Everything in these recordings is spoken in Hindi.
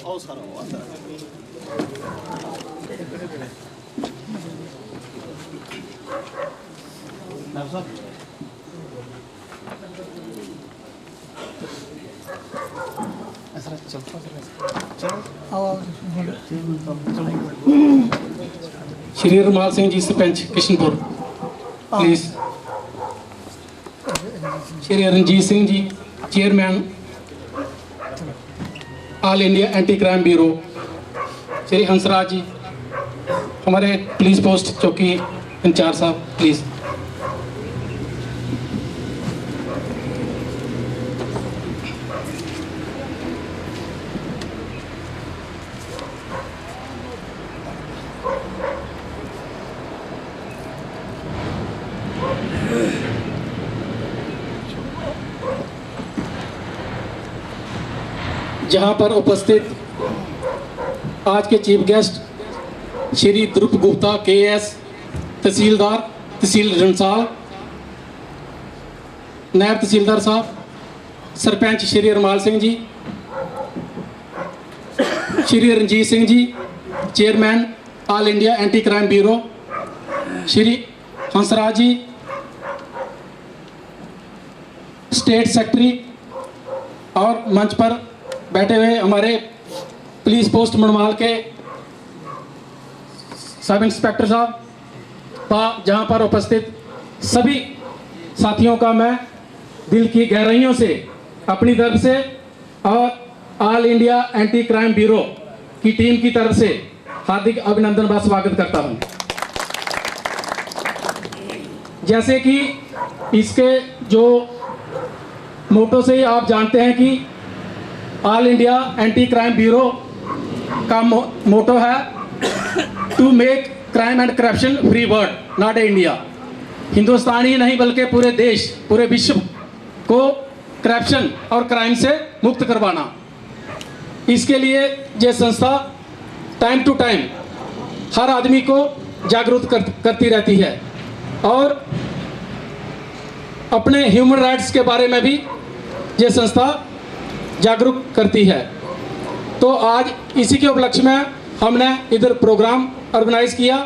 आओ सारा आता है। Shri Ramal Singh ji sarpanch Kishanpur please. Shri Ranjit Singh ji chairman all India anti crime bureau. Shri Hansraj ji हमारे पुलिस पोस्ट चौकी इंचार्ज साहब प्लीज। जहां पर उपस्थित आज के chief guest Shri Dhruv Gupta KS tehsildar tehsil Ransal, नायब तहसीलदार साहब, sarpanch Shri Ramal Singh ji, Shri Ranjit Singh ji chairman all India anti crime bureau, Shri Hansraj ji state secretary, और मंच पर बैठे हुए हमारे पुलिस पोस्ट मनमाल के सब इंस्पेक्टर साहब, जहां पर उपस्थित सभी साथियों का मैं दिल की गहराइयों से अपनी तरफ से और all India anti crime bureau की टीम की तरफ से हार्दिक अभिनंदन व स्वागत करता हूं। जैसे कि इसके जो मोटो से आप जानते हैं कि all India anti crime bureau का मोटो है to make crime and corruption free world not India. Hindustan ही नहीं बल्कि पूरे देश पूरे विश्व को करप्शन और क्राइम से मुक्त करवाना। इसके लिए ये संस्था टाइम टू टाइम हर आदमी को जागरूक करती रहती है और अपने ह्यूमन राइट्स के बारे में भी ये संस्था जागरूक करती है। तो आज इसी के उपलक्ष्य में हमने इधर प्रोग्राम ऑर्गेनाइज किया।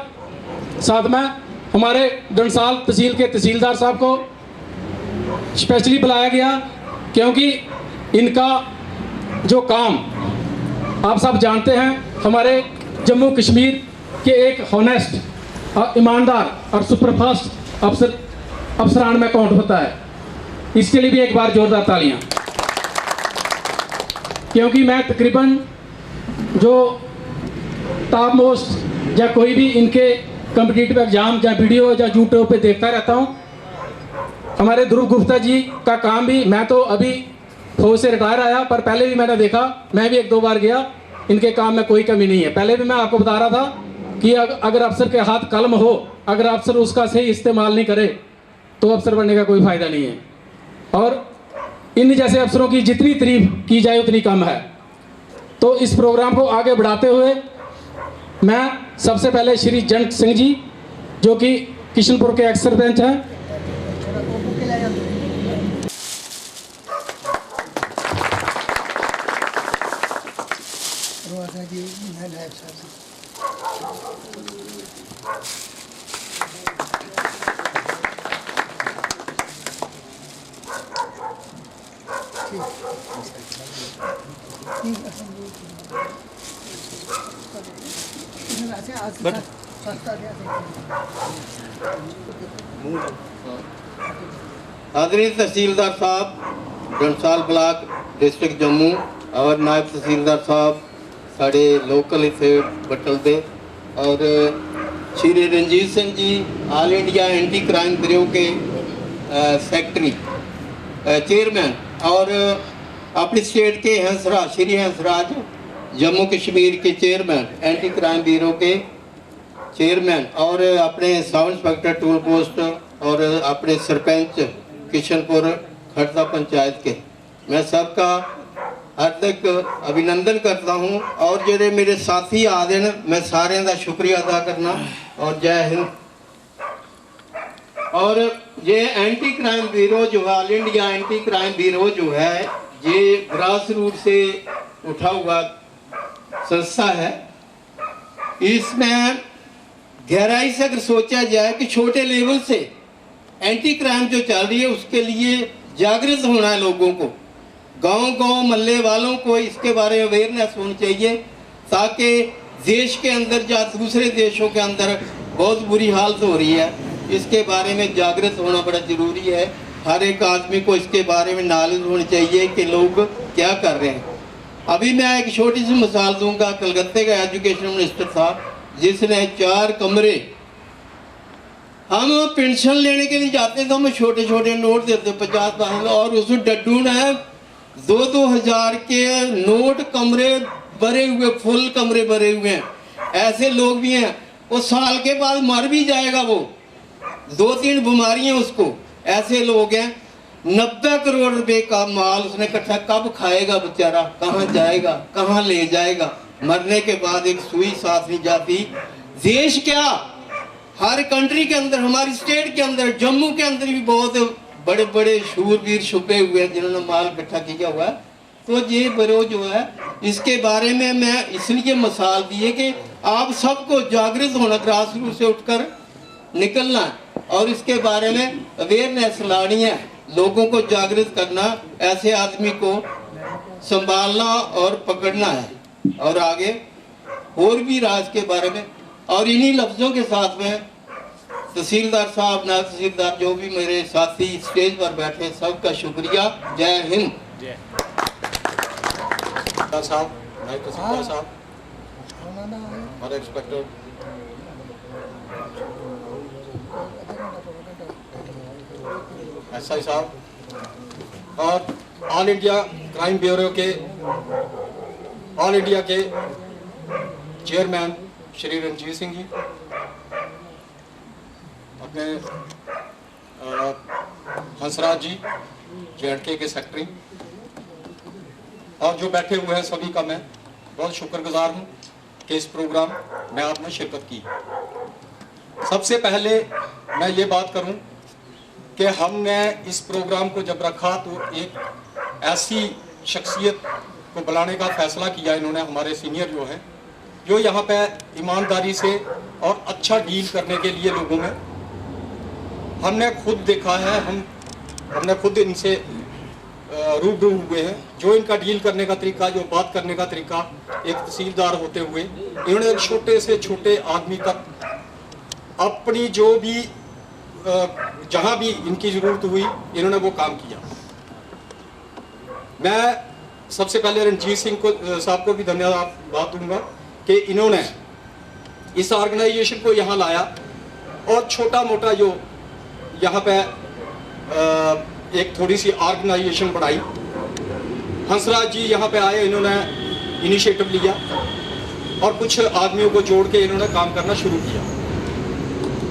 साथ में हमारे डंसाल तहसील के तहसीलदार साहब को स्पेशली बुलाया गया क्योंकि इनका जो काम आप सब जानते हैं, हमारे जम्मू कश्मीर के एक हॉनेस्ट और ईमानदार और सुपरफास्ट अफसरान में काउंट होता है। इसके लिए भी एक बार जोरदार तालियां। क्योंकि मैं तकरीबन जो टॉप मोस्ट या कोई भी इनके कॉम्पिटिटिव एग्जाम या वीडियो या यूट्यूब पे देखता रहता हूँ। हमारे ध्रुव गुप्ता जी का काम भी, मैं तो अभी फौज से रिटायर आया पर पहले भी मैंने देखा, मैं भी एक दो बार गया, इनके काम में कोई कमी नहीं है। पहले भी मैं आपको बता रहा था कि अगर अफसर के हाथ कलम हो, अगर अफसर उसका सही इस्तेमाल नहीं करे तो अफसर बनने का कोई फ़ायदा नहीं है। और इन जैसे अफसरों की जितनी तारीफ की जाए उतनी कम है। तो इस प्रोग्राम को आगे बढ़ाते हुए मैं सबसे पहले श्री जंट सिंह जी जो कि किशनपुर के एक्स सरपंच हैं, आदरणीय तहसीलदार साहब डंसाल ब्लॉक डिस्ट्रिक्ट जम्मू और नायब तहसीलदार साहब साढ़े लोकल इतने बटलते, और Shri Ranjit Singh ji all India anti crime bureau के सेक्रेटरी चेयरमैन, और अपनी स्टेट के हंसराज श्री हंसराज जम्मू कश्मीर के चेयरमैन एंटी क्राइम ब्यूरो के चेयरमैन, और अपने सब इंस्पेक्टर टूल पोस्ट और अपने सरपंच किशनपुर खड़ता पंचायत के, मैं सबका हार्दिक अभिनंदन करता हूँ। और जो मेरे साथी आ रहे हैं मैं सारे का शुक्रिया अदा करना और जय हिंद। और ये एंटी क्राइम ब्यूरो जो है, all India anti crime bureau जो है, ये ग्रास रूट से उठा हुआ संस्था है। इसमें गहराई से अगर सोचा जाए कि छोटे लेवल से एंटी क्राइम जो चल रही है उसके लिए जागृत होना है लोगों को, गांव-गांव मोहल्ले वालों को इसके बारे में अवेयरनेस होनी चाहिए, ताकि देश के अंदर या दूसरे देशों के अंदर बहुत बुरी हालत हो रही है, इसके बारे में जागृत होना बड़ा ज़रूरी है। हर एक आदमी को इसके बारे में नॉलेज होनी चाहिए कि लोग क्या कर रहे हैं। अभी मैं एक छोटी सी मिसाल दूंगा। कलकत्ते का एजुकेशन मिनिस्टर था जिसने 4 कमरे, हम पेंशन लेने के लिए जाते थे, हमें छोटे छोटे नोट देते 50-50, और उसमें डड्डू ने 2-2 हज़ार के नोट कमरे भरे हुए, फुल कमरे भरे हुए हैं। ऐसे लोग भी हैं, वो साल के बाद मर भी जाएगा, वो 2-3 बीमारियां उसको, ऐसे लोग हैं। 90 करोड़ रुपए का माल उसने इकट्ठा, कब खाएगा बेचारा, कहाँ जाएगा, कहाँ ले जाएगा? मरने के बाद एक सुई साथ नहीं जाती। देश क्या, हर कंट्री के अंदर, हमारी स्टेट के अंदर, जम्मू के अंदर भी बहुत बड़े बड़े शूरवीर छुपे हुए हैं जिन्होंने माल इकट्ठा किया हुआ है। तो ये बरो जो है, इसके बारे में मैं इसलिए मिसाल दी है कि आप सबको जागृत होना, ग्रास रूट से उठकर निकलना है और इसके बारे में अवेयरनेस लानी है, लोगों को जागृत करना, ऐसे आदमी को संभालना और पकड़ना है और आगे और भी राज के बारे में। और इन्हीं लफ्ज़ों के साथ में तहसीलदार साहब, नायब तहसीलदार, जो भी मेरे साथी स्टेज पर बैठे, सबका शुक्रिया। जय हिंद। साहब, नायब तहसीलदार साहब और इंस्पेक्टर एसआई साहब और ऑल इंडिया क्राइम ब्यूरो के ऑल इंडिया के चेयरमैन श्री रणजीत सिंह जी, अपने हंसराज जी JNK के सेक्रेटरी, और जो बैठे हुए हैं सभी का मैं बहुत शुक्रगुजार हूं कि इस प्रोग्राम में आपने शिरकत की। सबसे पहले मैं ये बात करूं कि हमने इस प्रोग्राम को जब रखा तो एक ऐसी शख्सियत को बुलाने का फैसला किया इन्होंने, हमारे सीनियर जो हैं, जो यहाँ पे ईमानदारी से और अच्छा डील करने के लिए लोगों में, हमने खुद देखा है, हमने खुद इनसे रूबरू हुए हैं, जो इनका डील करने का तरीका, जो बात करने का तरीका, एक तहसीलदार होते हुए इन्होंने छोटे से छोटे आदमी तक अपनी जो भी जहाँ भी इनकी ज़रूरत हुई इन्होंने वो काम किया। मैं सबसे पहले रणजीत सिंह को साहब को भी धन्यवाद दूंगा कि इन्होंने इस ऑर्गेनाइजेशन को यहाँ लाया और छोटा मोटा जो यहाँ पे एक थोड़ी सी ऑर्गेनाइजेशन बढ़ाई। हंसराज जी यहाँ पे आए, इन्होंने इनिशिएटिव लिया और कुछ आदमियों को जोड़ के इन्होंने काम करना शुरू किया।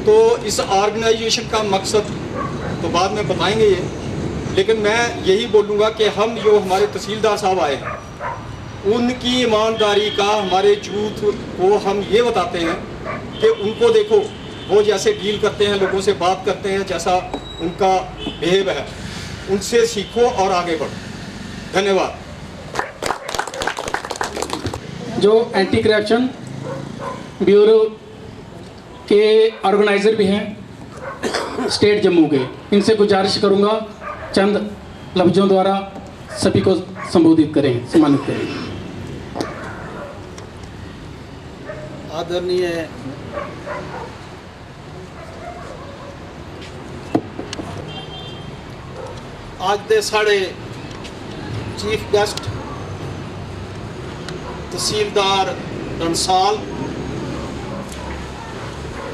तो इस ऑर्गेनाइजेशन का मकसद तो बाद में बताएंगे ये, लेकिन मैं यही बोलूँगा कि हम जो हमारे तहसीलदार साहब आए हैं उनकी ईमानदारी का, हमारे झूठ को हम ये बताते हैं कि उनको देखो, वो जैसे डील करते हैं, लोगों से बात करते हैं, जैसा उनका बिहेव है, उनसे सीखो और आगे बढ़ो। धन्यवाद। जो एंटी करप्शन ब्यूरो के ऑर्गेनाइज़र भी हैं स्टेट जम्मू के, इनसे गुजारिश करूंगा चंद लफ्ज़ों द्वारा सभी को संबोधित करें, सम्मानित करें। आदरणीय आज दे साढ़े चीफ गेस्ट तहसीलदार रंसाल,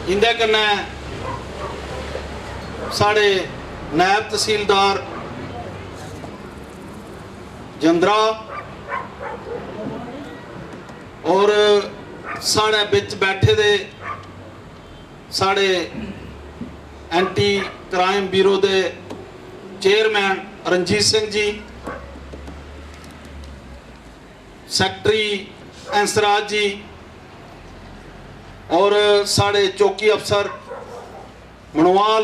इंदे कन्नै साढ़े नायब तहसीलदार जंद्रा और साढ़े बिच बैठे दे साढ़े एंटी क्राइम ब्यूरो दे चेयरमैन रणजीत सिंह जी, सेक्रेटरी हंसराज जी और साढ़े चौकी अफसर मनवाल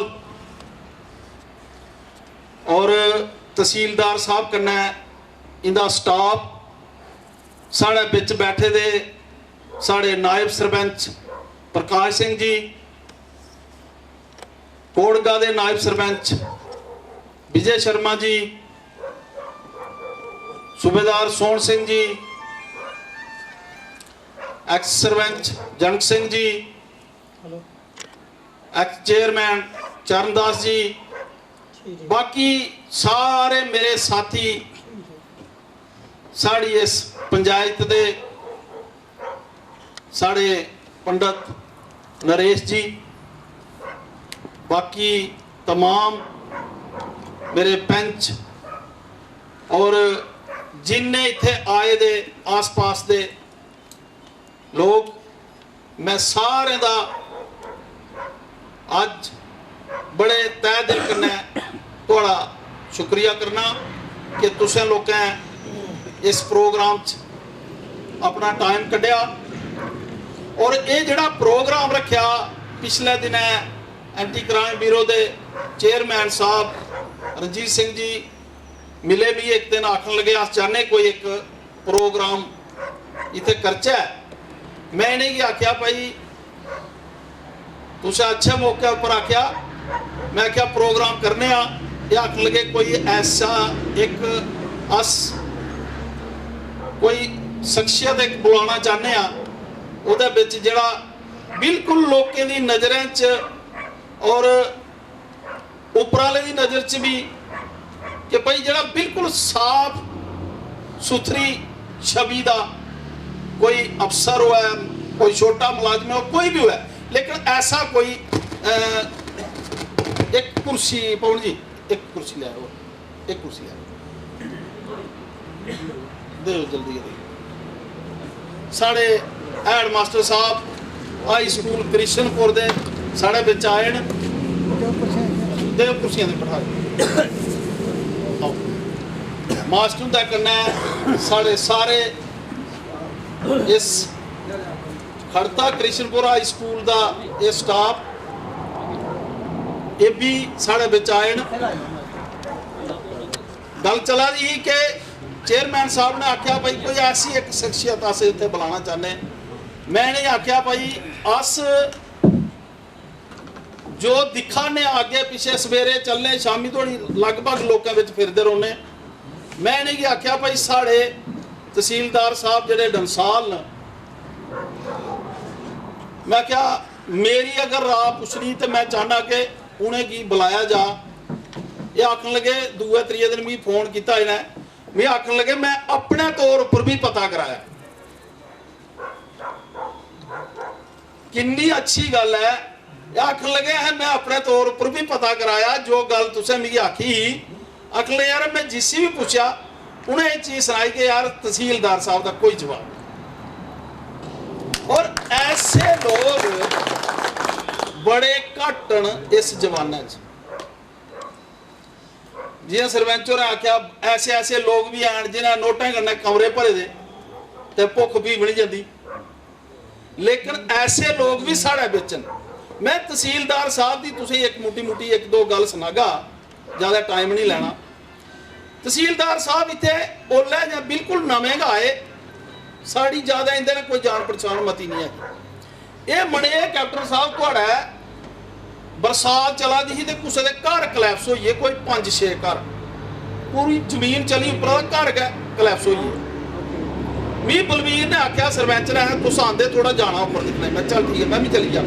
और तहसीलदार साहब कन्नै इंदा स्टाफ साढ़े बिच बैठे दे साढ़े नायब सरपंच प्रकाश सिंह जी, कोड़गा दे नायब सरपंच विजय शर्मा जी, सूबेदार Sohan Singh ji, x sarpanch Janak Singh ji, x chairman Charandas जी, बाकी सारे मेरे साथी, साड़ी इस पंचायत दे साढ़े पंडित नरेश जी, बाकी तमाम मेरे पंच और जिन्ने इत्थे आए दे आस पास दे लोग, मैं सारे दा अज बड़े तय दिल कन्नै थोड़ा शुक्रिया करना कि तुसें लोकें इस प्रोग्राम च अपना टाइम कढ़िया। और ये जिहड़ा प्रोग्राम रखा पिछले दिन एंटी क्राइम ब्यूरो के चेयरमैन साहब रणजीत सिंह जी मिले, भी एक दिन आखन लगे अस चाहने कोई एक प्रोग्राम इत्थे करचै। मैं इन्हें आख्या भाई तुसें अच्छे मौके पर आख्या, मैं क्या प्रोग्राम करने ये आखन लगे कोई ऐसा एक अस कोई शख्सियत एक बुलाना चाहने उहदे विच जिहड़ा बिल्कुल लोकें दी नज़रें च और उपराले दी नज़र च भी कि भाई जिहड़ा बिल्कुल साफ सुथरी छवि दा कोई अफसर हुआ, कोई छोटा मुलाजम हो, कोई भी हुआ, लेकिन ऐसा कोई एक कुर्सी पवन जी, एक कुर्सी ले आओ, एक कुर्सी ले आओ, दे जल्दी जल्दी। साढ़े हैड मास्टर साहब हाई स्कूल कृष्णपुर दे साढ़े बिच आए न, दे कुर्सियां दे बिठा आओ। मास्टर दे कन्नै साढ़े सारे इस खड़ता कृष्णपुर हाई स्कूल दा ये स्टाफ ये भी साढ़े बिच आए न। गल चला रही कि चेयरमैन साहब ने आख्या भाई कोई ऐसी एक शख्सियत अस इत्थे बुलाना चाहते। मैंने आख्या भाई अस जो दिखाने आगे पिछे सवेरे चलने शामी थोड़ी लगभग लोगों में फिरते रौने। मैंने आख्या भाई साढ़े तहसीलदार साहब जेडे डंसाल न, मैं क्या मेरी अगर राह पुछनी तो मैं चाहना कि उन्हें की बुलाया जा। ये आखन लगे दूए त्रीए दिन भी फोन किया इन्हें, मैं आखन लगे मैं अपने तौर पर भी पता कराया। कितनी अच्छी गल है, आखन लगे है मैं अपने तौर पर भी पता कराया। जो गल तुसें मिगी आखी आखन लगे यार मैं जिसी भी पूछा उन्हें ये चीज सुनाई कि यार तहसीलदार साहब का कोई जवाब। और ऐसे लोग बड़े घट न इस जमाने च। जियां सरपंच होरें आख्या ऐसे ऐसे लोग भी हैं जिन्हें नोटें कन्नै कमरे भरे दे ते भुख भी बनी जाती, लेकिन ऐसे लोग भी साढ़े बिच न। मैं तहसीलदार साहब की तुसें एक मोटी मोटी एक दो गल सुनागा, ज़्यादा टाइम नहीं लेना। तहसीलदार साहब इत्थे ओले जां बिल्कुल नवें गै आए, साड़ी ज़्यादा इंदे ने कोई जान पहचान मती नहीं है। ये मने कैप्टन साहब थोड़ा बरसात चला दी ते कुसै दे घर कलैप्स होई है, कोई 5-6 घर पूरी जमीन चली उपर घर गै कलैप्स होई है। मी बलवीर ने आख्या सरपंच ने तुस आंदे थोड़ा जाना उपर दिखना। मैं चल ठीक है मैं भी चली जा।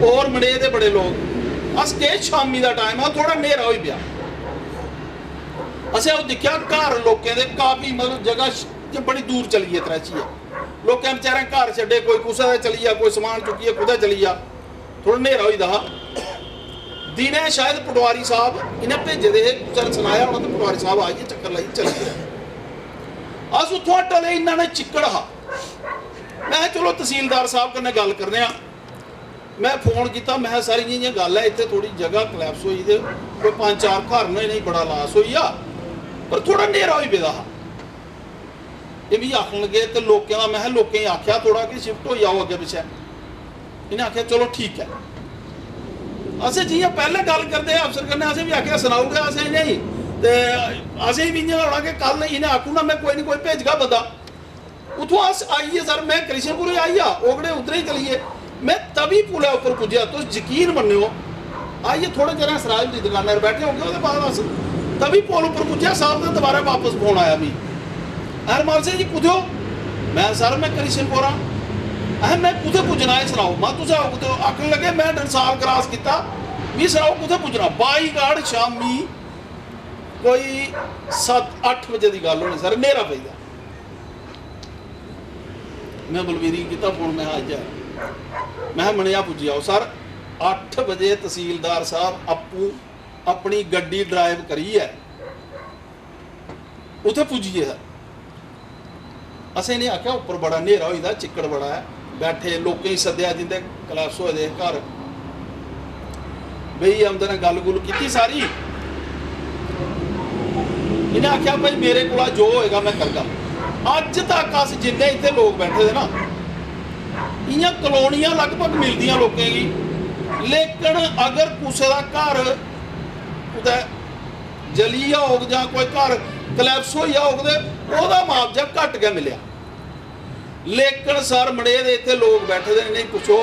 और मने दे बड़े लोग अस गए शामी का टाइम आ, थोड़ा न्हेरा हो गया। असें ओह् दिक्खेआ घर लोकें दे काफी मतलब जगह बड़ी दूर चली है, त्रैची है। लोकें बेचारे घर छड्डे, कोई कुसै दे चली जा, कोई समान चुक्किए कुदै चली जा। थोड़ा न्हेरा होई दा हा। दिने शायद पटवारी साहब इन्हें भेजे दे चल सुनाया होना तो पटवारी साहब आइए चक्कर लाई चली गए। अस उत्थों टले इन्होंने चिक्कड़ हा। मैं चलो तहसीलदार साहब कन्नै गल करने आ। मैं फोन किया, मैं सारी जियां गल है इत्थे थोड़ी जगह कलैप्स होई ते कोई 5-4 घर ने नहीं बड़ा लास होई आ, पर थोड़ा न्हेरा होई पेदा हा। ये भी आखन लगे तो लोकें दा मैं लोकें आख्या थोड़ा कि शिफ्ट हो जाओ अगे पिछे। इन्हें आख्या चलो ठीक है। असें जियां पहले गल करते अफसर कन्नै असें भी आख्या सनाऊगा असें नहीं ते असें भी इयां होना कि कल इन्हें आखू ना मैं कोई नहीं कोई भेजगा बंदा। उतो आइए सर, मैं कृष्णपुर आई ओगड़े उधर ही चलिए, मैं तभी पुल ऊपर पुज्जा। तो यकीन मन्नो आइए थोड़े जरा सराज की दुकान पर बैठे होंगे, उसके बाद बस तभी पुल ऊपर पुज्जा, साहब ने दोबारा वापस फोन आया भी हरमाल सिंह जी कुछ हो। मैं सर मैं कृष्णपुर हाँ, मैं कुछ पुजना है सनाओ। मैं तुझे आखन लगे मैं डंसाल क्रॉस किया भी सनाओ कुछ पुजना। बाईगाड़ शामी कोई 7-8 बजे की गल होनी सर, नेरा पे मैं बलवीरी किया फोन, मैं आज मैं मनिया पुजी आओ सर। 8 बजे तहसीलदार साहब आपू अपनी गड्डी ड्राइव करी है उथे पुजीए सर। असें नहीं आख्या उपर बड़ा नेरा होई दा, चिक्कड़ बड़ा है, बैठे लोकें ही सद्या जिंदे कलैप्स होए दे घर बई आमदे ने गल गुल की सारी। इन्हें आख्या भाई मेरे को जो होएगा मैं करगा। अज तक अस जिन्ने इतने लोग बैठे थे ना, इं कलोनियां लगभग मिलदियां लोकें की, लेकिन अगर किसी का घर कुदै जली होग जां कोई घर कलैप्स होई होग तो ओहदा मुआवजा घट गया मिलिया। लेकिन सर मड़ेर इतने लोग बैठे थे, नहीं पूछो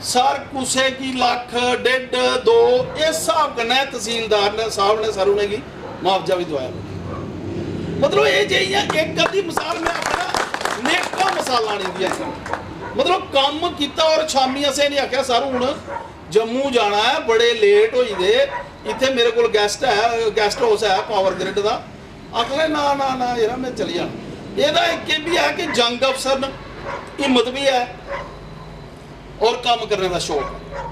सर कुसे की लाख 1.5 2 इस हिसाब कन्नै तहसीलदार ने साहब ने सर उन्हें की मुआवजा भी दवाया। मतलब ये जिहियां एक अद्धी मिसाल मैं अपना नेका मिसालां नहीं दियां, मतलब काम किया। और शामी असें नहीं आख्या सर हुण जम्मू जाना है, बड़े लेट होई दे, इत्थे मेरे को गेस्ट है, गेस्ट हाउस है पावर ग्रिड का। आखले ना ना ना यार मैं चली जाना। ਇਹਦਾ एक भी है कि जंग अफसर हिम्मत भी है और काम करने का शौक है।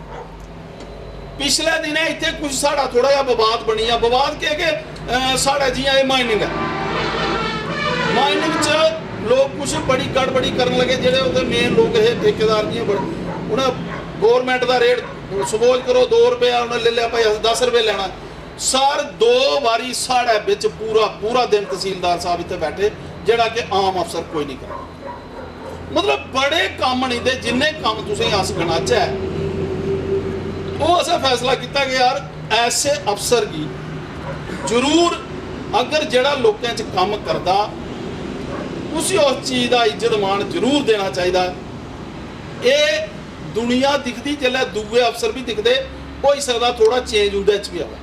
पिछले दिन इतने कुछ साड़ा थोड़ा जिहा विवाद बनी है। विवाद के साढ़ा जियां माइनिंग है, माइनिंग च लोग कुछ बड़ी गड़बड़ी करन लगे, जेडे उहदे मेन लोग है ठेकेदार जी उन्हें गौरमेंट का रेट सपोज करो 2 रुपया उन्हें ले लिया, भाई 10 रुपये लेना। सर 2 बारी साढ़े बिच पूरा दिन तहसीलदार साहब इतने बैठे, जेड़ा कि आम अफसर कोई नहीं करता। मतलब बड़े काम नहीं दे, जिन्हें काम तुसीं अस गिनाचे वो असें फैसला किया कि यार ऐसे अफसर की जरूर अगर जेड़ा लोकें च काम करता उसी उस चीज़ का इज्जत मान जरूर देना चाहिए। ये दुनिया दिखती जिसलै दूए अफसर भी दिखते, हो सकता थोड़ा चेंज उंदे च भी आवे।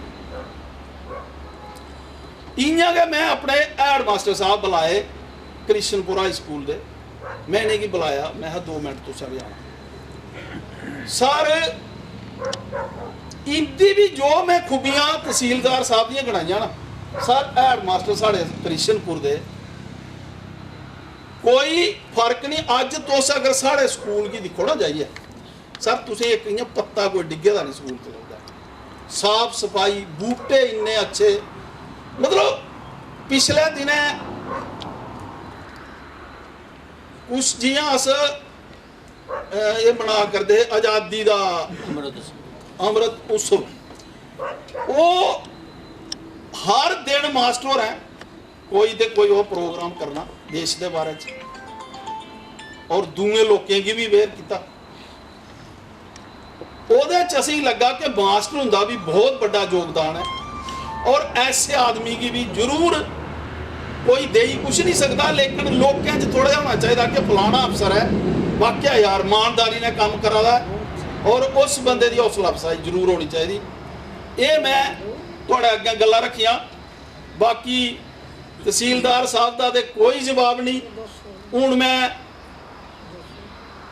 इयां गै मैं अपने हैड मास्टर साहब बुलाए कृष्णपुरा स्कूल दे, मैंने की बुलाया, मैं 2 मिनट तो सर आना सर। इनकी भी जो मैं खूबियां तहसीलदार साहब दी गिनाइयां ना सर, हैड मास्टर साढ़े कृष्णपुर दे कोई फर्क नहीं। अज तुस अगर साढ़े स्कूल की दिखो ना जाइए सर, तुसें एक इयां पत्ता कोई डिगे दा नहीं स्कूल च लगदा, साफ सफाई, बूटे इन्ने अच्छे। मतलब पिछले दिन कुछ जियां अस ये मना करते आज़ादी का अमृत उत्सव, वो हर दिन मास्टर है कोई तो कोई वो प्रोग्राम करना देश के बारे और दूए लोगों की भी अवेयर किया। ਉਹਦੇ ਚ ਅਸੀਂ लगा कि मास्टर हुंदा भी बहुत बड़ा योगदान है, और ऐसे आदमी की भी जरूर कोई दे ही कुछ नहीं सकता, लेकिन लोगों च थोड़ा होना चाहिए कि फलाना अफसर है वाकया यार ईमानदारी ने काम करा दा, और उस बंदे की हौसला अफजाई जरूर होनी चाहिए। ये मैं थोड़े अगे गल्लां रखियां, बाकी तहसीलदार साहब का तो कोई जवाब नहीं। हुण मैं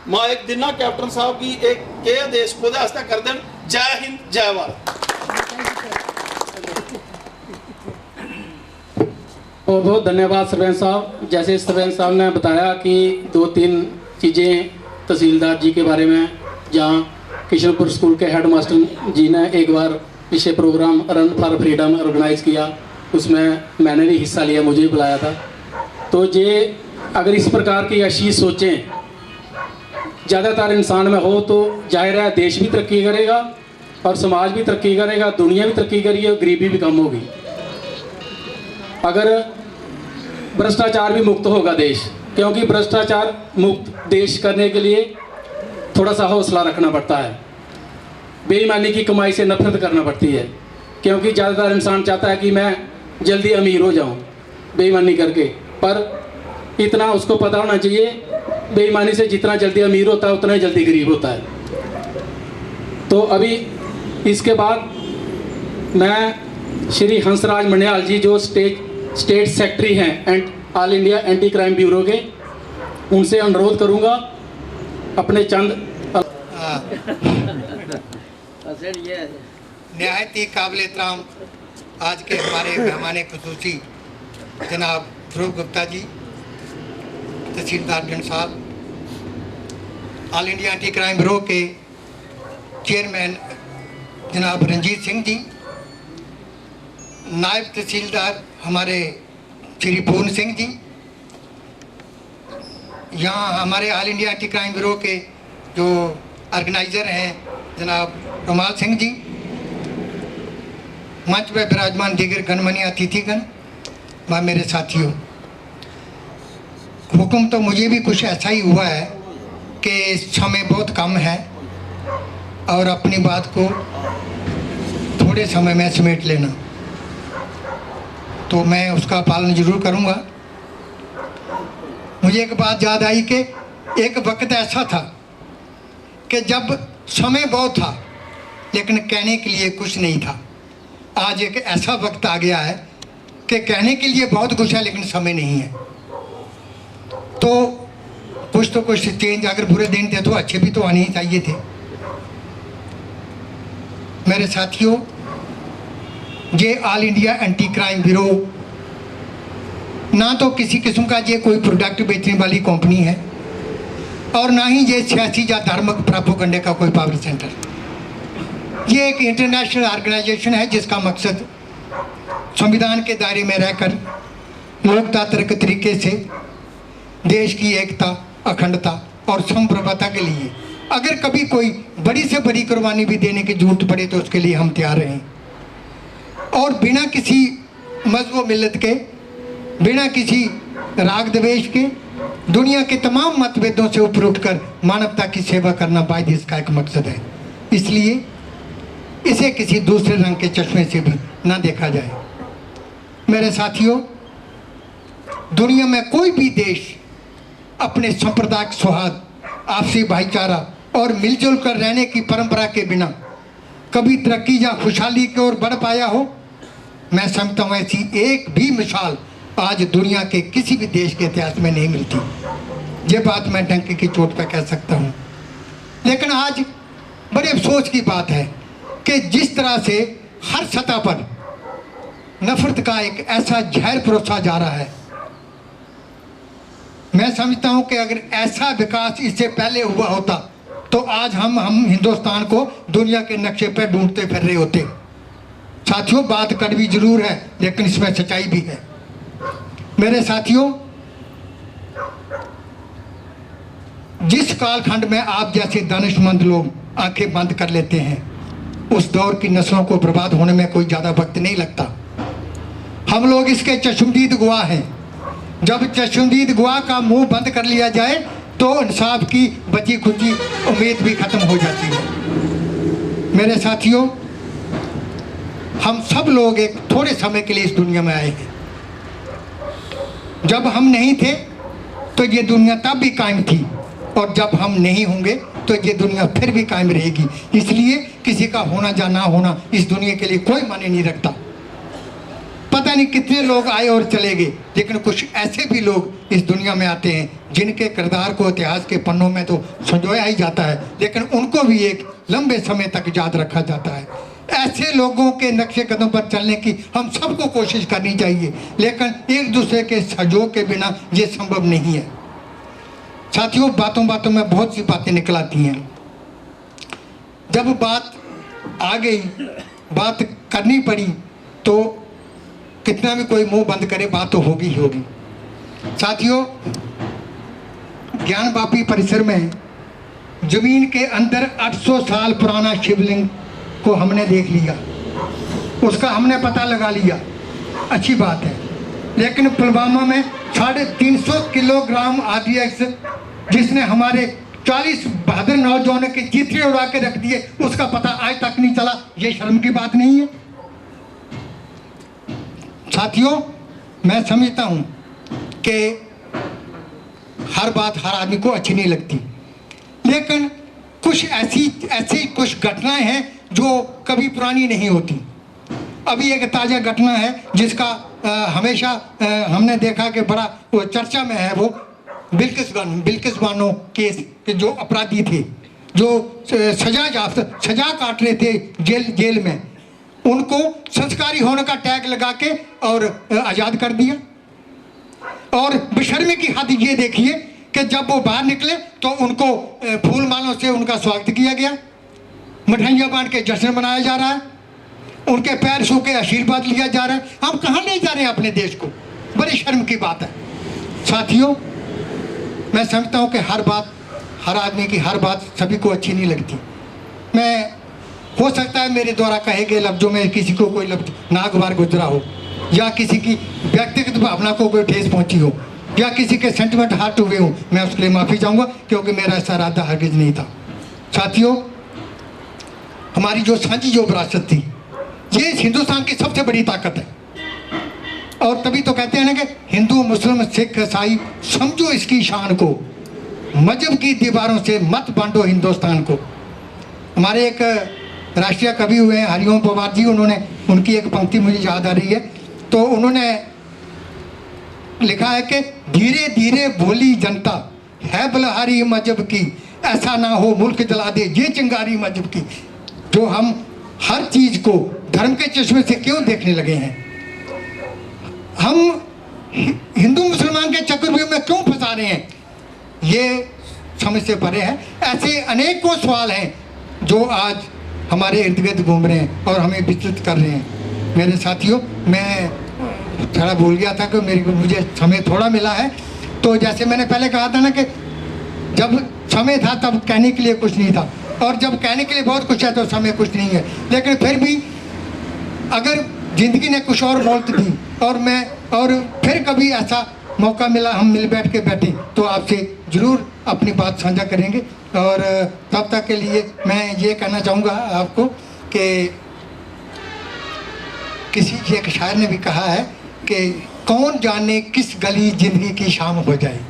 माइक दिना कैप्टन साहब की एक के आदेश को कर दें। जय हिंद जय भारत। बहुत बहुत धन्यवाद सरपंच साहब। जैसे सरपंच साहब ने बताया कि 2-3 चीज़ें तहसीलदार जी के बारे में, जहाँ किशनपुर स्कूल के हेड मास्टर जी ने एक बार पीछे program run for freedom organise किया, उसमें मैंने भी हिस्सा लिया, मुझे भी बुलाया था। तो ये अगर इस प्रकार की अच्छी सोचें ज़्यादातर इंसान में हो तो जाहिर है देश भी तरक्की करेगा और समाज भी तरक्की करेगा, दुनिया भी तरक्की करेगी और गरीबी भी कम होगी। अगर भ्रष्टाचार भी मुक्त होगा देश, क्योंकि भ्रष्टाचार मुक्त देश करने के लिए थोड़ा सा हौसला रखना पड़ता है, बेईमानी की कमाई से नफरत करना पड़ती है, क्योंकि ज़्यादातर इंसान चाहता है कि मैं जल्दी अमीर हो जाऊं बेईमानी करके, पर इतना उसको पता होना चाहिए, बेईमानी से जितना जल्दी अमीर होता है उतना ही जल्दी गरीब होता है। तो अभी इसके बाद मैं श्री हंसराज मन्याल जी जो स्टेट सेक्रेटरी हैं and all India anti crime bureau के, उनसे अनुरोध करूंगा अपने चंद नहायत ही काबिल एहतराम आज के हमारे मेहमान खुसूसी जनाब Dhruv Gupta ji, tehsildar Ghansal, all India anti crime bureau के चेयरमैन जनाब रंजीत सिंह जी, नायब तहसीलदार हमारे श्री पूर्ण सिंह जी, यहाँ हमारे all India anti crime bureau के जो ऑर्गेनाइज़र हैं जनाब कमाल सिंह जी, मंच पर विराजमान दीगर गणमान्य अतिथिगण व मेरे साथियों, हुक्म तो मुझे भी कुछ ऐसा ही हुआ है कि समय बहुत कम है और अपनी बात को थोड़े समय में समेट लेना, तो मैं उसका पालन जरूर करूंगा। मुझे एक बात याद आई कि एक वक्त ऐसा था कि जब समय बहुत था लेकिन कहने के लिए कुछ नहीं था। आज एक ऐसा वक्त आ गया है कि कहने के लिए बहुत कुछ है लेकिन समय नहीं है। तो कुछ चेंज, अगर बुरे दिन थे तो अच्छे भी तो आने ही चाहिए थे। मेरे साथियों, ये all India anti crime bureau ना तो किसी किस्म का ये कोई प्रोडक्ट बेचने वाली कंपनी है और ना ही ये सियासी या धार्मिक प्रोपेगेंडा का कोई पावर सेंटर। ये एक इंटरनेशनल ऑर्गेनाइजेशन है जिसका मकसद संविधान के दायरे में रहकर लोकतांत्रिक तरीके से देश की एकता, अखंडता और संप्रभुता के लिए अगर कभी कोई बड़ी से बड़ी कुर्बानी भी देने की जरूरत पड़े तो उसके लिए हम तैयार रहें, और बिना किसी मज़हब मिल्लत के, बिना किसी राग द्वेष के, दुनिया के तमाम मतभेदों से ऊपर उठकर मानवता की सेवा करना बायद इसका एक मकसद है। इसलिए इसे किसी दूसरे रंग के चश्मे से भी ना देखा जाए। मेरे साथियों, दुनिया में कोई भी देश अपने सांप्रदायिक सौहार्द, आपसी भाईचारा और मिलजुल कर रहने की परंपरा के बिना कभी तरक्की या खुशहाली की ओर बढ़ पाया हो, मैं समझता हूँ ऐसी एक भी मिसाल आज दुनिया के किसी भी देश के इतिहास में नहीं मिलती। ये बात मैं डंके की चोट पर कह सकता हूँ। लेकिन आज बड़े अफसोस की बात है कि जिस तरह से हर सतह पर नफरत का एक ऐसा जहर परोसा जा रहा है, मैं समझता हूं कि अगर ऐसा विकास इससे पहले हुआ होता तो आज हम हिंदुस्तान को दुनिया के नक्शे पर ढूंढते फिर रहे होते। साथियों, बात कड़वी जरूर है लेकिन इसमें सच्चाई भी है। मेरे साथियों, जिस कालखंड में आप जैसे दानिशमंद लोग आंखें बंद कर लेते हैं, उस दौर की नस्लों को बर्बाद होने में कोई ज़्यादा वक्त नहीं लगता। हम लोग इसके चश्मदीद गवाह हैं। जब चश्मदीद गवाह का मुंह बंद कर लिया जाए तो इंसाफ की बची खुची उम्मीद भी ख़त्म हो जाती है। मेरे साथियों, हम सब लोग एक थोड़े समय के लिए इस दुनिया में आए हैं। जब हम नहीं थे तो ये दुनिया तब भी कायम थी, और जब हम नहीं होंगे तो ये दुनिया फिर भी कायम रहेगी। इसलिए किसी का होना या ना होना इस दुनिया के लिए कोई मायने नहीं रखता। पता नहीं कितने लोग आए और चले गए, लेकिन कुछ ऐसे भी लोग इस दुनिया में आते हैं जिनके किरदार को इतिहास के पन्नों में तो संजोया ही जाता है, लेकिन उनको भी एक लंबे समय तक याद रखा जाता है। ऐसे लोगों के नक्शे कदम पर चलने की हम सबको कोशिश करनी चाहिए, लेकिन एक दूसरे के सहयोग के बिना ये संभव नहीं है। साथियों, बातों बातों में बहुत सी बातें निकल आती हैं। जब बात आ गई, बात करनी पड़ी, तो कितना भी कोई मुंह बंद करे बात तो होगी ही होगी। साथियों, ज्ञानवापी परिसर में जमीन के अंदर 800 साल पुराना शिवलिंग को हमने देख लिया, उसका हमने पता लगा लिया, अच्छी बात है। लेकिन पुलवामा में 350 किलोग्राम RDX जिसने हमारे 40 बहादुर नौजवानों के चित्रे उड़ा के रख दिए, उसका पता आज तक नहीं चला। ये शर्म की बात नहीं है? साथियों, मैं समझता हूँ कि हर बात हर आदमी को अच्छी नहीं लगती, लेकिन कुछ ऐसी कुछ घटनाएं हैं जो कभी पुरानी नहीं होती। अभी एक ताज़ा घटना है जिसका हमेशा हमने देखा कि बड़ा वो चर्चा में है, वो बिल्किस बानो केस के जो अपराधी थे, जो सजा काट रहे थे जेल में, उनको संस्कारी होने का टैग लगा के और आज़ाद कर दिया। और बेशर्मी की हद ये देखिए कि जब वो बाहर निकले तो उनको फूल मालों से उनका स्वागत किया गया, मिठाइयाँ बांट के जश्न मनाया जा रहा है, उनके पैर छू के आशीर्वाद लिया जा रहा है। हम कहाँ ले जा रहे हैं अपने देश को? बड़ी शर्म की बात है साथियों। मैं समझता हूँ कि हर बात, हर आदमी की हर बात सभी को अच्छी नहीं लगती। मैं, हो सकता है मेरे द्वारा कहे गए लफ्ज़ों में किसी को कोई लफ्ज़ नागवार गुजरा हो, या किसी की व्यक्तिगत भावना को कोई ठेस पहुंची हो, या किसी के सेंटिमेंट हर्ट हुए हो, मैं उसके लिए माफ़ी चाहूँगा, क्योंकि मेरा ऐसा इरादा हरगिज़ नहीं था। साथियों, हमारी जो साझी जो विरासत थी, ये इस हिंदुस्तान की सबसे बड़ी ताकत है। और तभी तो कहते हैं ना कि हिंदू मुस्लिम सिख ईसाई समझो इसकी शान को, मजहब की दीवारों से मत बांटो हिंदुस्तान को। हमारे एक राष्ट्रीय कवि हुए हैं हरिओम पवार जी, उन्होंने, उनकी एक पंक्ति मुझे याद आ रही है, तो उन्होंने लिखा है कि धीरे धीरे भोली जनता है बलहारी मजहब की, ऐसा ना हो मुल्क जला दे ये चिंगारी मजहब की। जो हम हर चीज़ को धर्म के चश्मे से क्यों देखने लगे हैं? हम हिंदू मुसलमान के चक्रव्यूह में क्यों फंसा रहे हैं? ये समझ से परे है। ऐसे अनेकों सवाल हैं जो आज हमारे इर्द गिर्द घूम रहे हैं और हमें विचलित कर रहे हैं। मेरे साथियों, मैं थोड़ा भूल गया था कि मुझे समय थोड़ा मिला है, तो जैसे मैंने पहले कहा था ना कि जब समय था तब कहने के लिए कुछ नहीं था, और जब कहने के लिए बहुत कुछ है तो समय कुछ नहीं है। लेकिन फिर भी अगर ज़िंदगी ने कुछ और मोहलत दी और फिर कभी ऐसा मौका मिला, हम मिल बैठ के बैठे, तो आपसे ज़रूर अपनी बात साझा करेंगे। और तब तक के लिए मैं ये कहना चाहूँगा आपको कि किसी एक शायर ने भी कहा है कि कौन जाने किस गली ज़िंदगी की शाम हो जाए,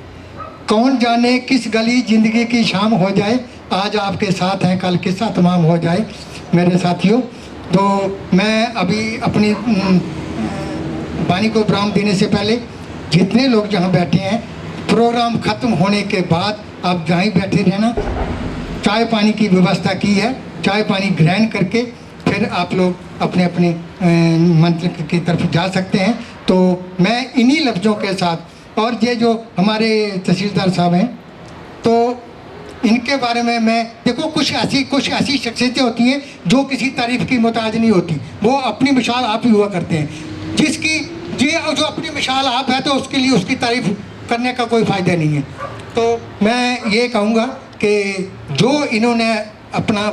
कौन जाने किस गली ज़िंदगी की शाम हो जाए, आज आपके साथ हैं कल किस्सा तमाम हो जाए। मेरे साथियों, तो मैं अभी अपनी वाणी को विराम देने से पहले जितने लोग जहाँ बैठे हैं, प्रोग्राम ख़त्म होने के बाद आप जहाँ ही बैठे रहना, चाय पानी की व्यवस्था की है, चाय पानी ग्रहण करके फिर आप लोग अपने अपने मंत्र की तरफ जा सकते हैं। तो मैं इन्हीं लफ्ज़ों के साथ, और ये जो हमारे तहसीलदार साहब हैं, तो इनके बारे में मैं, देखो कुछ ऐसी शख्सियतें होती हैं जो किसी तारीफ़ की मोहताज नहीं होती, वो अपनी मिसाल आप ही हुआ करते हैं। जिसकी जो अपनी मिसाल आप है तो उसके लिए उसकी तारीफ़ करने का कोई फ़ायदा नहीं है। तो मैं ये कहूँगा कि जो इन्होंने अपना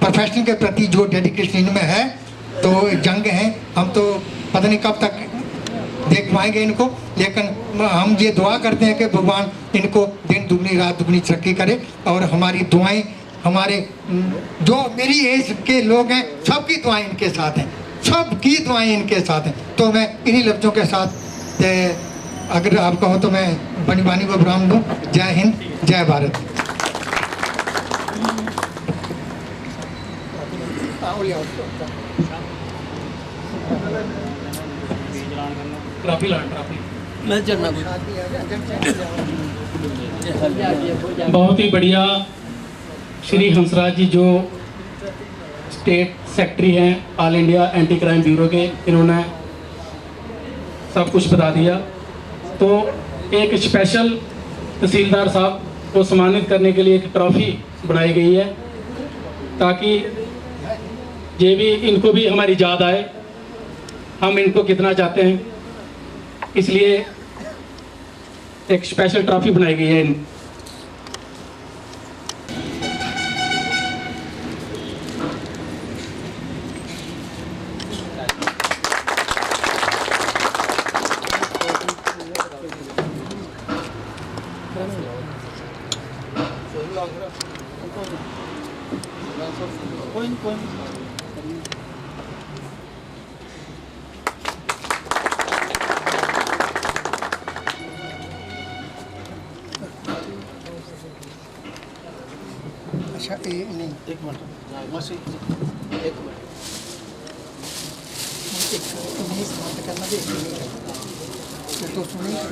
प्रोफेशन के प्रति जो डेडिकेशन इनमें है, तो जंग है, हम तो पता नहीं कब तक देख पाएंगे इनको, लेकिन हम ये दुआ करते हैं कि भगवान इनको दिन दुगनी रात दुगनी तरक्की करे। और हमारी दुआएं, हमारे जो मेरी एज के लोग हैं, सबकी दुआएं इनके साथ हैं, सबकी दुआएं इनके साथ हैं। तो मैं इन्हीं लफ्ज़ों के साथ, अगर आप कहो तो मैं वाणी को विराम दूँ। जय हिंद, जय भारत। बहुत ही बढ़िया श्री हंसराज जी, जो स्टेट सेक्रेटरी हैं all India anti crime bureau के, इन्होंने सब कुछ बता दिया। तो एक स्पेशल तहसीलदार साहब को सम्मानित करने के लिए एक ट्रॉफी बनाई गई है, ताकि ये भी, इनको भी हमारी याद आए, हम इनको कितना चाहते हैं, इसलिए एक स्पेशल ट्रॉफी बनाई गई है। अच्छा ये नहीं एक मिनट मासी एक मिनट नहीं समाप्त करना दे तो सुनिए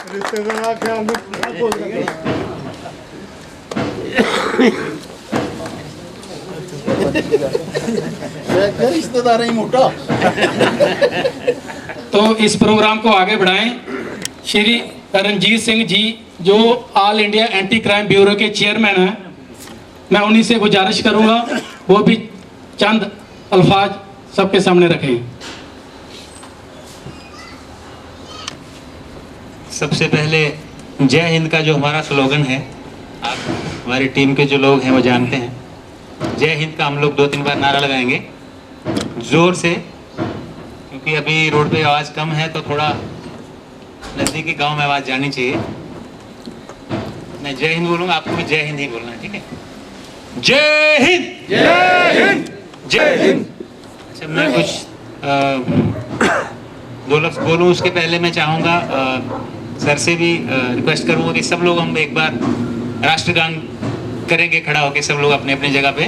रिश्तेदार ख्याल में क्या बोल रहे हैं? रिश्तेदार ही मोटा तो इस प्रोग्राम को आगे बढ़ाएं। श्री रणजीत सिंह जी जो all India anti crime bureau के चेयरमैन हैं, मैं उन्हीं से गुजारिश करूंगा वो भी चंद अल्फाज सबके सामने रखें। सबसे पहले जय हिंद का जो हमारा स्लोगन है, आप हमारी टीम के जो लोग हैं वो जानते हैं। जय हिंद का हम लोग 2-3 बार नारा लगाएंगे जोर से, क्योंकि अभी रोड पे आवाज़ कम है तो थोड़ा नज़दीकी गांव में आवाज़ जानी चाहिए। मैं जय हिंद बोलूँगा, आपको भी जय हिंद ही बोलना है, ठीक है? जय हिंद, जय हिंद, जय हिंद। अच्छा, मैं कुछ 2 लफ्ज़ बोलूँ उसके पहले मैं चाहूँगा सर से भी रिक्वेस्ट करूँगा कि सब लोग हम एक बार राष्ट्रगान करेंगे खड़ा होकर, सब लोग अपने अपनी जगह पे।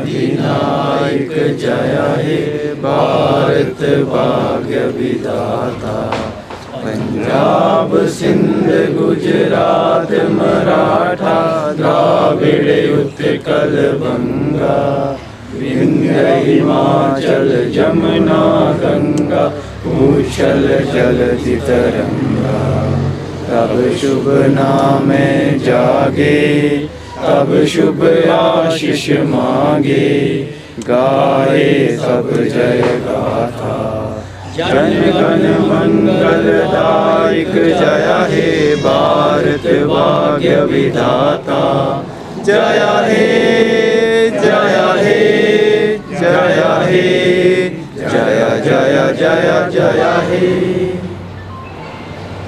अधिनायक जय हे भारत भाग्य विधाता, पंजाब सिंध गुजरात मराठा द्राविड़ उत्कल बंगा, विंध्य हिमाचल जमुना गंगा, उच्छल जलधि तरंगा। तब शुभ नाम जागे, तब शुभ आशीष मांगे, गाए सब जय गाथा। जन गण मंगलदायक जय हे भारत भाग्य विधाता, जय हे जय हे जय हे जय जय जय जय हे।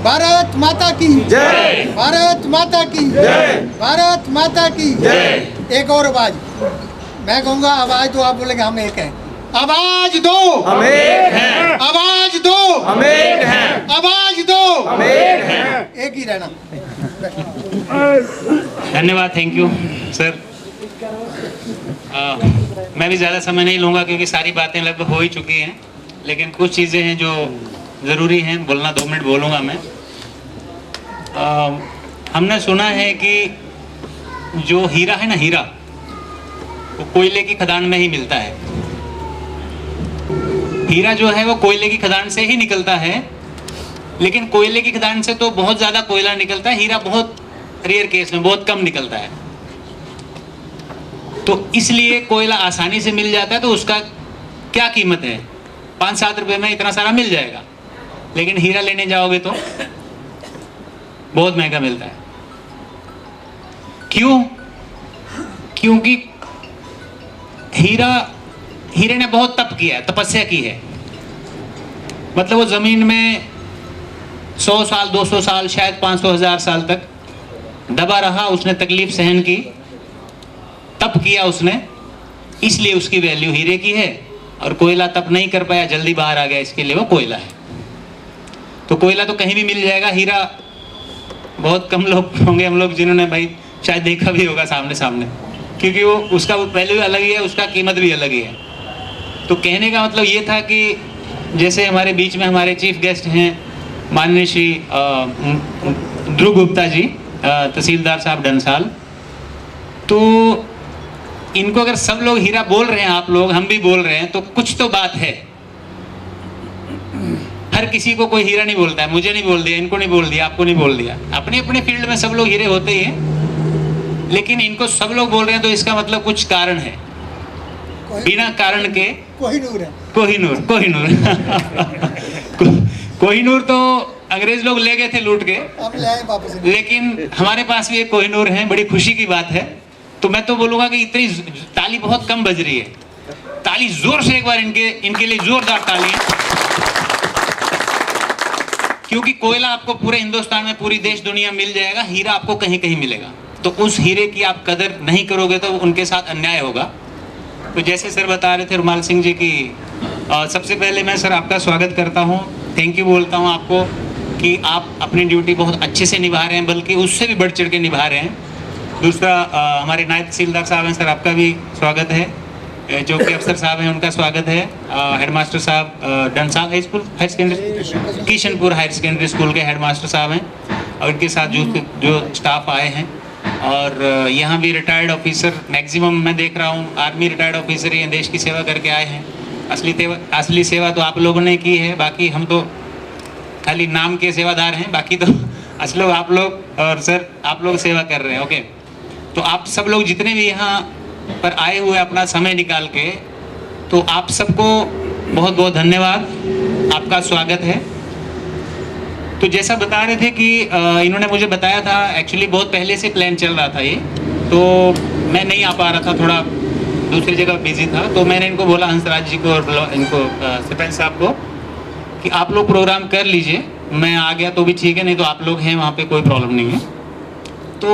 भारत माता की जय, भारत माता की जय, भारत माता की जय। एक और आवाज, मैं कहूँगा आवाज दो, आप बोलेंगे हम एक हैं। आवाज दो, हम एक हैं, आवाज दो, हम एक हैं, आवाज दो, हम एक हैं। एक ही रहना। धन्यवाद, थैंक यू सर। मैं भी ज़्यादा समय नहीं लूँगा क्योंकि सारी बातें लगभग हो ही चुकी हैं, लेकिन कुछ चीज़ें हैं जो ज़रूरी हैं बोलना। 2 मिनट बोलूँगा मैं। हमने सुना है कि जो हीरा है ना, हीरा वो कोयले की खदान में ही मिलता है। हीरा जो है वो कोयले की खदान से ही निकलता है, लेकिन कोयले की खदान से तो बहुत ज़्यादा कोयला निकलता है, हीरा बहुत रेयर केस में बहुत कम निकलता है। तो इसलिए कोयला आसानी से मिल जाता है, तो उसका क्या कीमत है? 5-7 रुपये में इतना सारा मिल जाएगा। लेकिन हीरा लेने जाओगे तो बहुत महंगा मिलता है। क्यों? क्योंकि हीरे ने बहुत तप किया है, तपस्या की है। मतलब वो जमीन में 100 साल, 200 साल, शायद 500,000 साल तक दबा रहा, उसने तकलीफ सहन की, तप किया उसने, इसलिए उसकी वैल्यू हीरे की है। और कोयला तप नहीं कर पाया, जल्दी बाहर आ गया, इसके लिए वो कोयला है। तो कोयला तो कहीं भी मिल जाएगा, हीरा बहुत कम लोग होंगे हम लोग जिन्होंने भाई शायद देखा भी होगा सामने सामने, क्योंकि वो उसका वैल्यू अलग ही है, उसका कीमत भी अलग ही है। तो कहने का मतलब ये था कि जैसे हमारे बीच में हमारे चीफ गेस्ट हैं माननीय श्री ध्रुव गुप्ता जी, तहसीलदार साहब डंसाल, तो इनको अगर सब लोग हीरा बोल रहे हैं, आप लोग, हम भी बोल रहे हैं, तो कुछ तो बात है। हर किसी को कोई हीरा नहीं बोलता है। मुझे नहीं बोल दिया, इनको नहीं बोल दिया, आपको नहीं बोल दिया। अपने अपने फील्ड में सब लोग हीरे होते ही हैं, लेकिन इनको सब लोग बोल रहे हैं, तो इसका मतलब कुछ कारण है। बिना कारण के कोहिनूर है, कोहिनूर, कोहिनूर कोहिनूर तो अंग्रेज लोग ले गए थे लूट के, लेकिन हमारे पास भी एक कोहिनूर है, बड़ी खुशी की बात है। तो मैं तो बोलूंगा कि इतनी ताली बहुत कम बज रही है, ताली जोर से एक बार इनके लिए जोरदार ताली, क्योंकि कोयला आपको पूरे हिंदुस्तान में, पूरी देश दुनिया मिल जाएगा, हीरा आपको कहीं कहीं मिलेगा। तो उस हीरे की आप कदर नहीं करोगे तो उनके साथ अन्याय होगा। तो जैसे सर बता रहे थे रुमाल सिंह जी की, सबसे पहले मैं सर आपका स्वागत करता हूँ, थैंक यू बोलता हूँ आपको कि आप अपनी ड्यूटी बहुत अच्छे से निभा रहे हैं, बल्कि उससे भी बढ़ चढ़ के निभा रहे हैं। दूसरा हमारे नायब तहसीलदार साहब हैं, सर आपका भी स्वागत है। जो कि अफसर साहब हैं उनका स्वागत है। हेडमास्टर साहब Dansal high school higher secondary, Kishanpur higher secondary school के हेडमास्टर साहब हैं, और इनके साथ जो स्टाफ आए हैं। और यहाँ भी रिटायर्ड ऑफिसर, मैक्सिमम मैं देख रहा हूँ आर्मी रिटायर्ड ऑफिसर ही देश की सेवा करके आए हैं। असली सेवा तो आप लोगों ने की है, बाकी हम तो खाली नाम के सेवादार हैं, बाकी तो असल लोग आप लोग और सर आप लोग सेवा कर रहे हैं। ओके, तो आप सब लोग जितने भी यहाँ पर आए हुए अपना समय निकाल के, तो आप सबको बहुत बहुत धन्यवाद, आपका स्वागत है। तो जैसा बता रहे थे कि इन्होंने मुझे बताया था, एक्चुअली बहुत पहले से प्लान चल रहा था ये, तो मैं नहीं आ पा रहा था, थोड़ा दूसरी जगह बिजी था। तो मैंने इनको बोला, हंसराज जी को और इनको सरपंच साहब को, कि आप लोग प्रोग्राम कर लीजिए, मैं आ गया तो भी ठीक है, नहीं तो आप लोग हैं वहाँ पे कोई प्रॉब्लम नहीं है। तो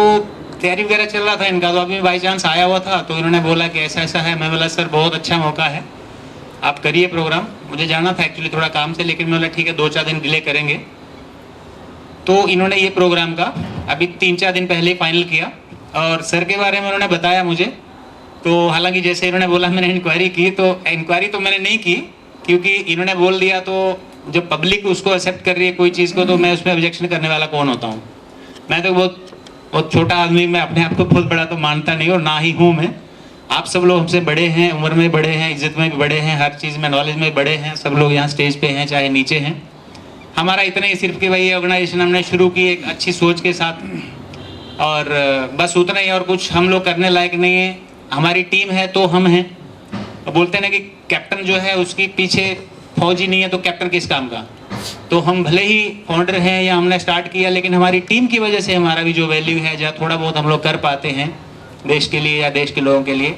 तैयारी वगैरह चल रहा था इनका, तो अभी बाई चांस आया हुआ था, तो इन्होंने बोला कि ऐसा ऐसा है। मैं बोला सर बहुत अच्छा मौका है, आप करिए प्रोग्राम। मुझे जाना था एक्चुअली थोड़ा काम से, लेकिन मैं बोला ठीक है 2-4 दिन डिले करेंगे। तो इन्होंने ये प्रोग्राम का अभी 3-4 दिन पहले फाइनल किया, और सर के बारे में उन्होंने बताया मुझे। तो हालांकि जैसे इन्होंने बोला मैंने इंक्वायरी की, तो इंक्वायरी तो मैंने नहीं की, क्योंकि इन्होंने बोल दिया तो जब पब्लिक उसको एक्सेप्ट कर रही है कोई चीज़ को, तो मैं उसमें ऑब्जेक्शन करने वाला कौन होता हूँ। मैं तो बहुत छोटा आदमी, मैं अपने आप को बहुत बड़ा तो मानता नहीं, और ना ही हूँ मैं। आप सब लोग हमसे बड़े हैं, उम्र में बड़े हैं, इज्जत में भी बड़े हैं, हर चीज़ में नॉलेज में बड़े हैं। सब लोग यहाँ स्टेज पे हैं चाहे नीचे हैं। हमारा इतना ही सिर्फ कि भाई ये ऑर्गेनाइजेशन हमने शुरू की एक अच्छी सोच के साथ, और बस उतना ही, और कुछ हम लोग करने लायक नहीं है। हमारी टीम है तो हम हैं। बोलते हैं ना कि कैप्टन जो है उसके पीछे फौजी नहीं है तो कैप्टन किस काम का। तो हम भले ही फाउंडर हैं या हमने स्टार्ट किया, लेकिन हमारी टीम की वजह से हमारा भी जो वैल्यू है, या थोड़ा बहुत हम लोग कर पाते हैं देश के लिए या देश के लोगों के लिए,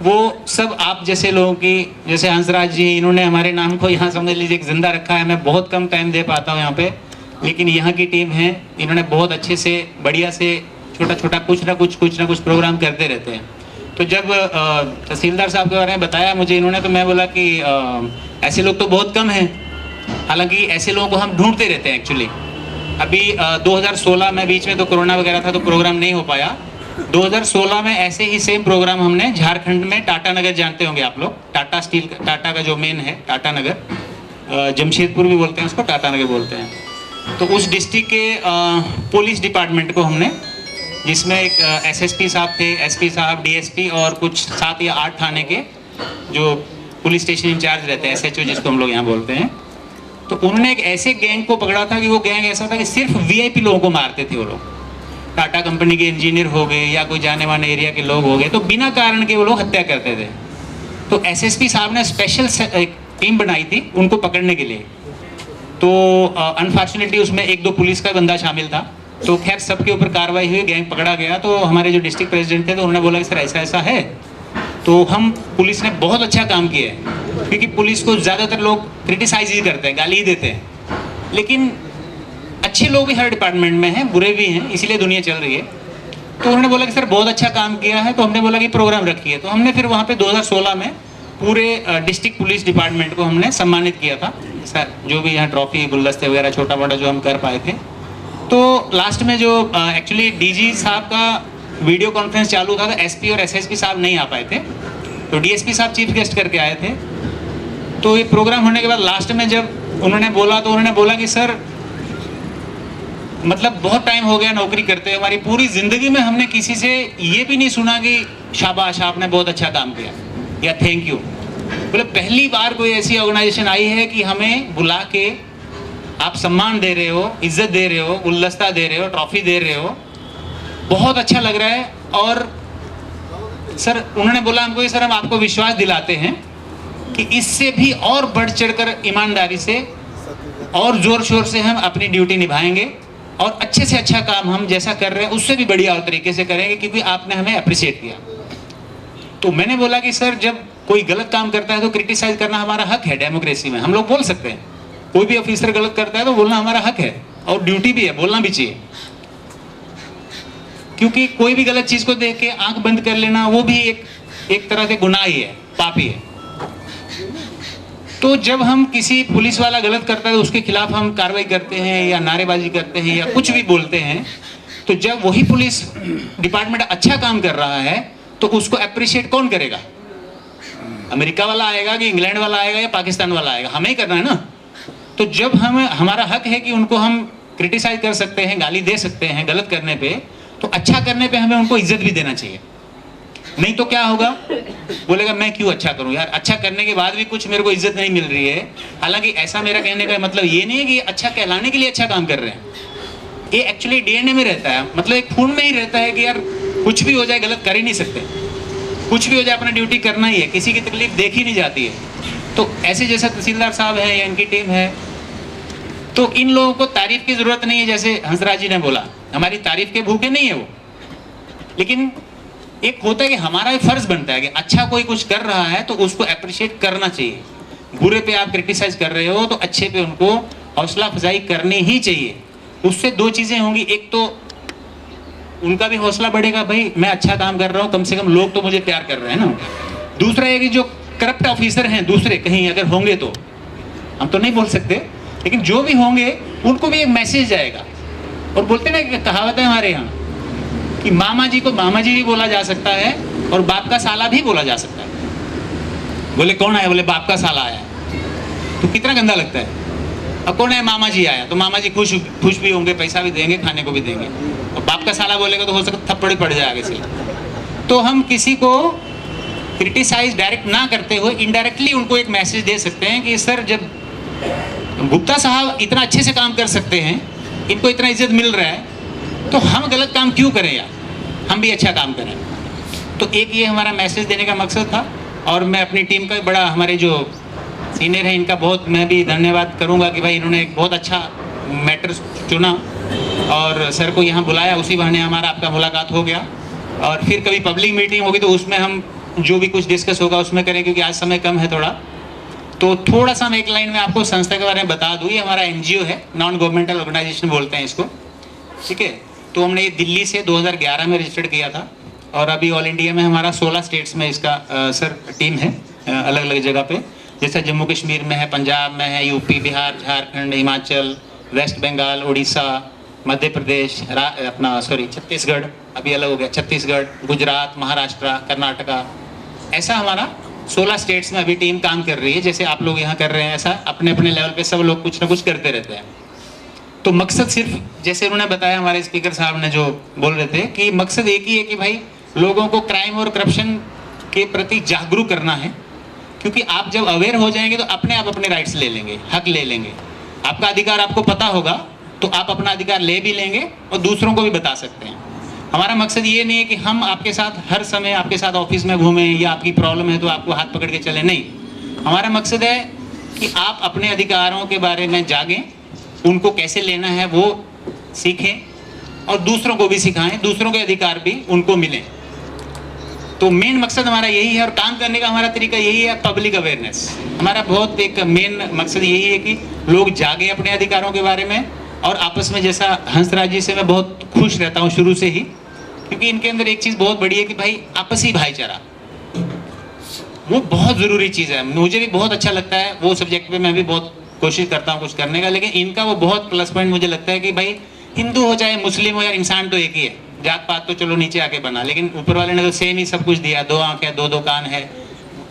वो सब आप जैसे लोगों की, जैसे हंसराज जी, इन्होंने हमारे नाम को यहाँ समझ लीजिए एक जिंदा रखा है। मैं बहुत कम टाइम दे पाता हूँ यहाँ पे, लेकिन यहाँ की टीम है, इन्होंने बहुत अच्छे से बढ़िया से छोटा छोटा कुछ ना कुछ प्रोग्राम करते रहते हैं। तो जब तहसीलदार साहब के बारे में बताया मुझे इन्होंने, तो मैं बोला कि ऐसे लोग तो बहुत कम हैं। हालांकि ऐसे लोगों को हम ढूंढते रहते हैं एक्चुअली। अभी 2016 में बीच में तो कोरोना वगैरह था, तो प्रोग्राम नहीं हो पाया। 2016 में ऐसे ही सेम प्रोग्राम हमने झारखंड में टाटा नगर, जानते होंगे आप लोग, टाटा स्टील, टाटा का जो मेन है टाटा नगर, जमशेदपुर भी बोलते हैं उसको, टाटा नगर बोलते हैं। तो उस डिस्ट्रिक्ट के पुलिस डिपार्टमेंट को हमने, जिसमें एक एसएसपी साहब थे, एसपी साहब, डीएसपी और कुछ 7 या 8 थाने के जो पुलिस स्टेशन इंचार्ज रहते हैं, एसएचओ जिसको हम लोग यहाँ बोलते हैं। तो उन्होंने एक ऐसे गैंग को पकड़ा था कि वो गैंग ऐसा था कि सिर्फ वीआईपी लोगों को मारते थे वो लोग। टाटा कंपनी के इंजीनियर हो गए या कोई जाने माने एरिया के लोग हो गए, तो बिना कारण के वो लोग हत्या करते थे। तो एसएसपी साहब ने स्पेशल एक टीम बनाई थी उनको पकड़ने के लिए। तो अनफॉर्चुनेटली उसमें 1-2 पुलिस का बंदा शामिल था। तो खैर सबके ऊपर कार्रवाई हुई, गैंग पकड़ा गया। तो हमारे जो डिस्ट्रिक्ट प्रेसिडेंट थे, तो उन्होंने बोला कि सर ऐसा ऐसा है। तो हम, पुलिस ने बहुत अच्छा काम किया है, क्योंकि पुलिस को ज़्यादातर लोग क्रिटिसाइज ही करते हैं, गाली ही देते हैं, लेकिन अच्छे लोग भी हर डिपार्टमेंट में हैं, बुरे भी हैं, इसीलिए दुनिया चल रही है। तो उन्होंने बोला कि सर बहुत अच्छा काम किया है। तो हमने बोला कि प्रोग्राम रखिए। तो हमने फिर वहाँ पे 2016 में पूरे डिस्ट्रिक्ट पुलिस डिपार्टमेंट को हमने सम्मानित किया था, जो भी यहाँ ट्रॉफी, गुलदस्ते वगैरह छोटा मोटा जो हम कर पाए थे। तो लास्ट में जो एक्चुअली डीजी साहब का वीडियो कॉन्फ्रेंस चालू था, तो एसपी और एसएसपी साहब नहीं आ पाए थे, तो डीएसपी साहब चीफ गेस्ट करके आए थे। तो ये प्रोग्राम होने के बाद लास्ट में जब उन्होंने बोला, तो उन्होंने बोला कि सर मतलब बहुत टाइम हो गया नौकरी करते हैं, हमारी पूरी ज़िंदगी में हमने किसी से ये भी नहीं सुना कि शाबाश आपने बहुत अच्छा काम किया या थैंक यू। बोले पहली बार कोई ऐसी ऑर्गेनाइजेशन आई है कि हमें बुला के आप सम्मान दे रहे हो, इज्जत दे रहे हो, गुलदस्ता दे रहे हो, ट्रॉफी दे रहे हो, बहुत अच्छा लग रहा है। और सर उन्होंने बोला हमको कि सर हम आपको विश्वास दिलाते हैं कि इससे भी और बढ़ चढ़कर ईमानदारी से और जोर शोर से हम अपनी ड्यूटी निभाएंगे और अच्छे से अच्छा काम हम जैसा कर रहे हैं उससे भी बढ़िया और तरीके से करेंगे, क्योंकि आपने हमें अप्रिशिएट किया। तो मैंने बोला कि सर जब कोई गलत काम करता है तो क्रिटिसाइज करना हमारा हक है, डेमोक्रेसी में हम लोग बोल सकते हैं। कोई भी ऑफिसर गलत करता है तो बोलना हमारा हक है और ड्यूटी भी है, बोलना भी चाहिए। क्योंकि कोई भी गलत चीज को देख के आंख बंद कर लेना वो भी एक तरह से गुनाह ही है, पाप ही है। तो जब हम किसी पुलिस वाला गलत करता है तो उसके खिलाफ हम कार्रवाई करते हैं या नारेबाजी करते हैं या कुछ भी बोलते हैं, तो जब वही पुलिस डिपार्टमेंट अच्छा काम कर रहा है तो उसको अप्रिशिएट कौन करेगा? अमेरिका वाला आएगा कि इंग्लैंड वाला आएगा या पाकिस्तान वाला आएगा? हमें ही करना है ना। तो जब हमारा हक है कि उनको हम क्रिटिसाइज कर सकते हैं, गाली दे सकते हैं गलत करने पे, तो अच्छा करने पे हमें उनको इज्जत भी देना चाहिए। नहीं तो क्या होगा, बोलेगा मैं क्यों अच्छा करूं यार, अच्छा करने के बाद भी कुछ मेरे को इज्जत नहीं मिल रही है। हालांकि ऐसा मेरा कहने का मतलब ये नहीं है कि अच्छा कहलाने के लिए अच्छा काम कर रहे हैं, ये एक्चुअली डीएनए में रहता है, मतलब एक खून में ही रहता है कि यार कुछ भी हो जाए गलत कर ही नहीं सकते, कुछ भी हो जाए अपना ड्यूटी करना ही है, किसी की तकलीफ देखी नहीं जाती है। तो ऐसे जैसा तहसीलदार साहब है या इनकी टीम है, तो इन लोगों को तारीफ की जरूरत नहीं है। जैसे हंसराज जी ने बोला, हमारी तारीफ के भूखे नहीं है वो, लेकिन एक होता है कि हमारा ये फर्ज बनता है कि अच्छा कोई कुछ कर रहा है तो उसको अप्रिशिएट करना चाहिए। बुरे पे आप क्रिटिसाइज कर रहे हो तो अच्छे पे उनको हौसला अफजाई करनी ही चाहिए। उससे दो चीजें होंगी, एक तो उनका भी हौसला बढ़ेगा, भाई मैं अच्छा काम कर रहा हूँ, कम से कम लोग तो मुझे प्यार कर रहे हैं ना। दूसरा है कि जो करप्ट ऑफिसर हैं दूसरे कहीं अगर होंगे, तो हम तो नहीं बोल सकते, लेकिन जो भी होंगे उनको भी एक मैसेज जाएगा। और बोलते ना कि कहावत है हमारे यहाँ कि मामा जी को मामा जी भी बोला जा सकता है और बाप का साला भी बोला जा सकता है। बोले कौन आया? बोले बाप का साला आया। तो कितना गंदा लगता है। अब कौन है? मामा जी आया। तो मामा जी खुश भी होंगे, पैसा भी देंगे, खाने को भी देंगे। और बाप का साला बोलेगा तो हो सकता थप्पड़ ही पड़ जाए आगे से। तो हम किसी को क्रिटिसाइज डायरेक्ट ना करते हुए इनडायरेक्टली उनको एक मैसेज दे सकते हैं कि सर जब गुप्ता साहब इतना अच्छे से काम कर सकते हैं, इनको इतना इज्जत मिल रहा है, तो हम गलत काम क्यों करें यार, हम भी अच्छा काम करें। तो एक ये हमारा मैसेज देने का मकसद था। और मैं अपनी टीम का बड़ा, हमारे जो सीनियर हैं इनका बहुत मैं भी धन्यवाद करूंगा कि भाई इन्होंने एक बहुत अच्छा मैटर चुना और सर को यहाँ बुलाया, उसी बहाने हमारा आपका मुलाकात हो गया। और फिर कभी पब्लिक मीटिंग होगी तो उसमें हम जो भी कुछ डिस्कस होगा उसमें करें, क्योंकि आज समय कम है थोड़ा। तो थोड़ा सा मैं एक लाइन में आपको संस्था के बारे में बता दूँ। ये हमारा एनजीओ है, नॉन गवर्नमेंटल ऑर्गेनाइजेशन बोलते हैं इसको, ठीक है। तो हमने ये दिल्ली से 2011 में रजिस्टर्ड किया था और अभी ऑल इंडिया में हमारा 16 स्टेट्स में इसका सर टीम है, अलग अलग जगह पे। जैसे जम्मू कश्मीर में है, पंजाब में है, यूपी, बिहार, झारखंड, हिमाचल, वेस्ट बंगाल, उड़ीसा, मध्य प्रदेश, छत्तीसगढ़, अभी अलग हो गया, छत्तीसगढ़, गुजरात, महाराष्ट्र, कर्नाटका, ऐसा हमारा 16 स्टेट्स में अभी टीम काम कर रही है। जैसे आप लोग यहाँ कर रहे हैं, ऐसा अपने अपने लेवल पे सब लोग कुछ ना कुछ करते रहते हैं। तो मकसद सिर्फ, जैसे उन्होंने बताया हमारे स्पीकर साहब ने जो बोल रहे थे, कि मकसद एक ही है कि भाई लोगों को क्राइम और करप्शन के प्रति जागरूक करना है। क्योंकि आप जब अवेयर हो जाएंगे तो अपने आप अपने राइट्स ले लेंगे, हक ले लेंगे। आपका अधिकार आपको पता होगा तो आप अपना अधिकार ले भी लेंगे और दूसरों को भी बता सकते हैं। हमारा मकसद ये नहीं है कि हम आपके साथ हर समय आपके साथ ऑफिस में घूमें या आपकी प्रॉब्लम है तो आपको हाथ पकड़ के चले, नहीं। हमारा मकसद है कि आप अपने अधिकारों के बारे में जागें, उनको कैसे लेना है वो सीखें और दूसरों को भी सिखाएं, दूसरों के अधिकार भी उनको मिलें। तो मेन मकसद हमारा यही है और काम करने का हमारा तरीका यही है, पब्लिक अवेयरनेस। हमारा बहुत एक मेन मकसद यही है कि लोग जागे अपने अधिकारों के बारे में। और आपस में, जैसा हंसराज जी से मैं बहुत खुश रहता हूँ शुरू से ही, क्योंकि इनके अंदर एक चीज़ बहुत बड़ी है कि भाई आपसी भाईचारा, वो बहुत ज़रूरी चीज़ है। मुझे भी बहुत अच्छा लगता है वो सब्जेक्ट पे, मैं भी बहुत कोशिश करता हूँ कुछ करने का, लेकिन इनका वो बहुत प्लस पॉइंट मुझे लगता है कि भाई हिंदू हो चाहे मुस्लिम हो यार, इंसान तो एक ही है। जात पात तो चलो नीचे आके बना, लेकिन ऊपर वाले ने तो सेम ही सब कुछ दिया। 2 आंखें, 2 कान है,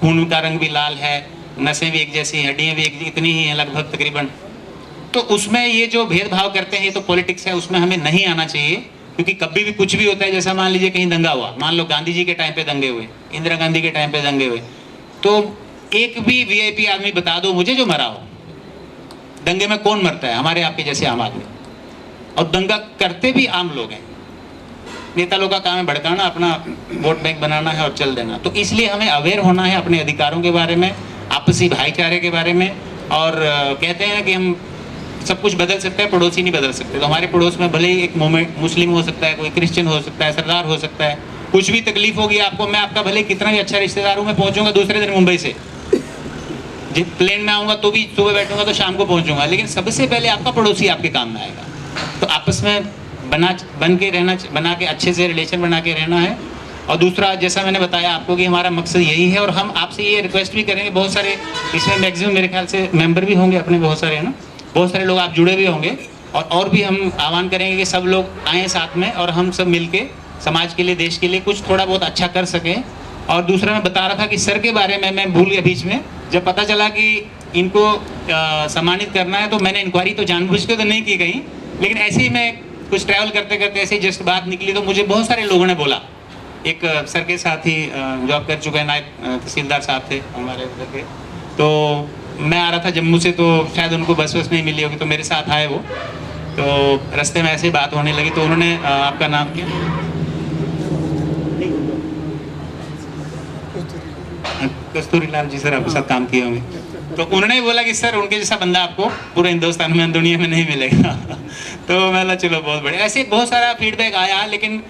खून का रंग भी लाल है, नसें भी एक जैसी, हड्डियाँ भी एक इतनी ही हैं लगभग तकरीबन। तो उसमें ये जो भेदभाव करते हैं, ये तो पॉलिटिक्स है, उसमें हमें नहीं आना चाहिए। क्योंकि कभी भी कुछ भी होता है, जैसा मान लीजिए कहीं दंगा हुआ, मान लो गांधी जी के टाइम पे दंगे हुए, इंदिरा गांधी के टाइम पे दंगे हुए, तो एक भी वीआईपी आदमी बता दो मुझे जो मरा हो। दंगे में कौन मरता है? हमारे आपके जैसे आम आदमी। और दंगा करते भी आम लोग हैं। नेता लोग का काम है भड़काना, अपना वोट बैंक बनाना है और चल देना। तो इसलिए हमें अवेयर होना है अपने अधिकारों के बारे में, आपसी भाईचारे के बारे में। और कहते हैं कि हम सब कुछ बदल सकता है, पड़ोसी नहीं बदल सकते। तो हमारे पड़ोस में भले ही एक मोमेंट मुस्लिम हो सकता है, कोई क्रिश्चियन हो सकता है, सरदार हो सकता है, कुछ भी तकलीफ होगी आपको, मैं आपका भले कितना भी अच्छा रिश्तेदार हूँ, मैं पहुँचूंगा दूसरे दिन मुंबई से, जिस प्लेन में आऊँगा तो भी सुबह बैठूंगा तो शाम को पहुँचूंगा, लेकिन सबसे पहले आपका पड़ोसी आपके काम में आएगा। तो आपस में बना के अच्छे से रिलेशन बना के रहना है। और दूसरा, जैसा मैंने बताया आपको कि हमारा मकसद यही है, और हम आपसे ये रिक्वेस्ट भी करेंगे, बहुत सारे इसमें मैक्सिमम मेरे ख्याल से मेंबर भी होंगे अपने, बहुत सारे है ना, बहुत सारे लोग आप जुड़े भी होंगे, और भी हम आह्वान करेंगे कि सब लोग आएँ साथ में और हम सब मिल के समाज के लिए, देश के लिए कुछ थोड़ा बहुत अच्छा कर सकें। और दूसरा मैं बता रहा था कि सर के बारे में मैं भूल गया बीच में, जब पता चला कि इनको सम्मानित करना है तो मैंने इंक्वायरी तो जानबूझ के तो नहीं की कहीं, लेकिन ऐसे ही मैं कुछ ट्रैवल करते करते ऐसे ही जस्ट बात निकली तो मुझे बहुत सारे लोगों ने बोला, एक सर के साथ ही जॉब कर चुके हैं, नायब तहसीलदार साहब थे हमारे उधर के, तो मैं आ रहा था जम्मू से, तो शायद उनको बस नहीं मिली होगी, तो मेरे साथ आए वो, तो रास्ते में ऐसे ही बात होने लगी, तो उन्होंने आपका नाम क्या, कस्तूरी लाल जी सर आपके साथ काम किए होंगे, तो उन्होंने बोला कि सर उनके जैसा बंदा आपको पूरे हिंदुस्तान में, दुनिया में नहीं मिलेगा। तो मैं चलो बहुत बढ़िया। ऐसे बहुत सारा फीडबैक आया, लेकिन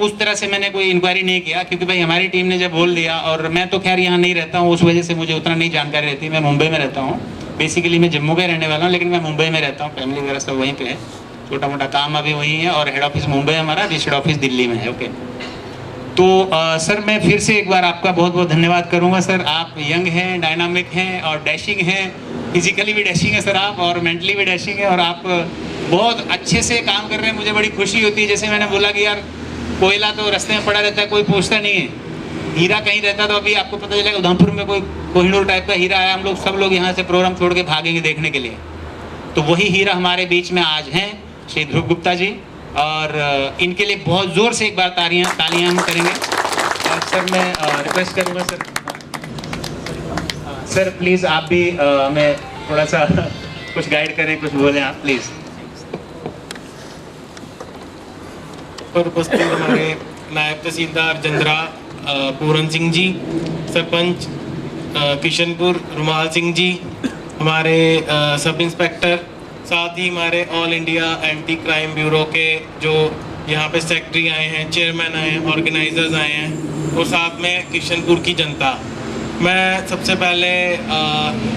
उस तरह से मैंने कोई इंक्वायरी नहीं किया, क्योंकि भाई हमारी टीम ने जब बोल दिया, और मैं तो खैर यहाँ नहीं रहता हूँ, उस वजह से मुझे उतना नहीं जानकारी रहती। मैं मुंबई में रहता हूँ, बेसिकली मैं जम्मू का रहने वाला हूँ, लेकिन मैं मुंबई में रहता हूँ, फैमिली वगैरह सब वहीं पे है, छोटा मोटा काम अभी वहीं है, और हेड ऑफिस मुंबई हमारा, रजिस्टर्ड ऑफिस दिल्ली में है। ओके, तो सर मैं फिर से एक बार आपका बहुत बहुत धन्यवाद करूंगा सर। आप यंग हैं, डायनामिक हैं और डैशिंग हैं, फिजिकली भी डैशिंग है सर आप, और मेंटली भी डैशिंग है, और आप बहुत अच्छे से काम कर रहे हैं। मुझे बड़ी खुशी होती है, जैसे मैंने बोला कि यार कोयला तो रास्ते में पड़ा रहता है, कोई पूछता नहीं है, हीरा कहीं रहता तो अभी आपको पता चलेगा उधमपुर में कोई कोहिनूर टाइप का हीरा है, हम लोग सब लोग यहाँ से प्रोग्राम छोड़ के भागेंगे देखने के लिए। तो वही हीरा हमारे बीच में आज हैं श्री ध्रुव गुप्ता जी, और इनके लिए बहुत ज़ोर से एक बार तालियां हम करेंगे। और सर मैं रिक्वेस्ट करूँगा सर प्लीज़ आप भी हमें थोड़ा सा कुछ गाइड करें, कुछ बोलें आप प्लीज़। पर उपस्थित हमारे नायब तहसीलदार जंद्रा पूरन सिंह जी, सरपंच किशनपुर रुमाल सिंह जी, हमारे सब इंस्पेक्टर, साथ ही हमारे all India anti crime bureau के जो यहाँ पे सेक्रेटरी आए हैं, चेयरमैन आए हैं, ऑर्गेनाइजर्स आए हैं, और साथ में किशनपुर की जनता। मैं सबसे पहले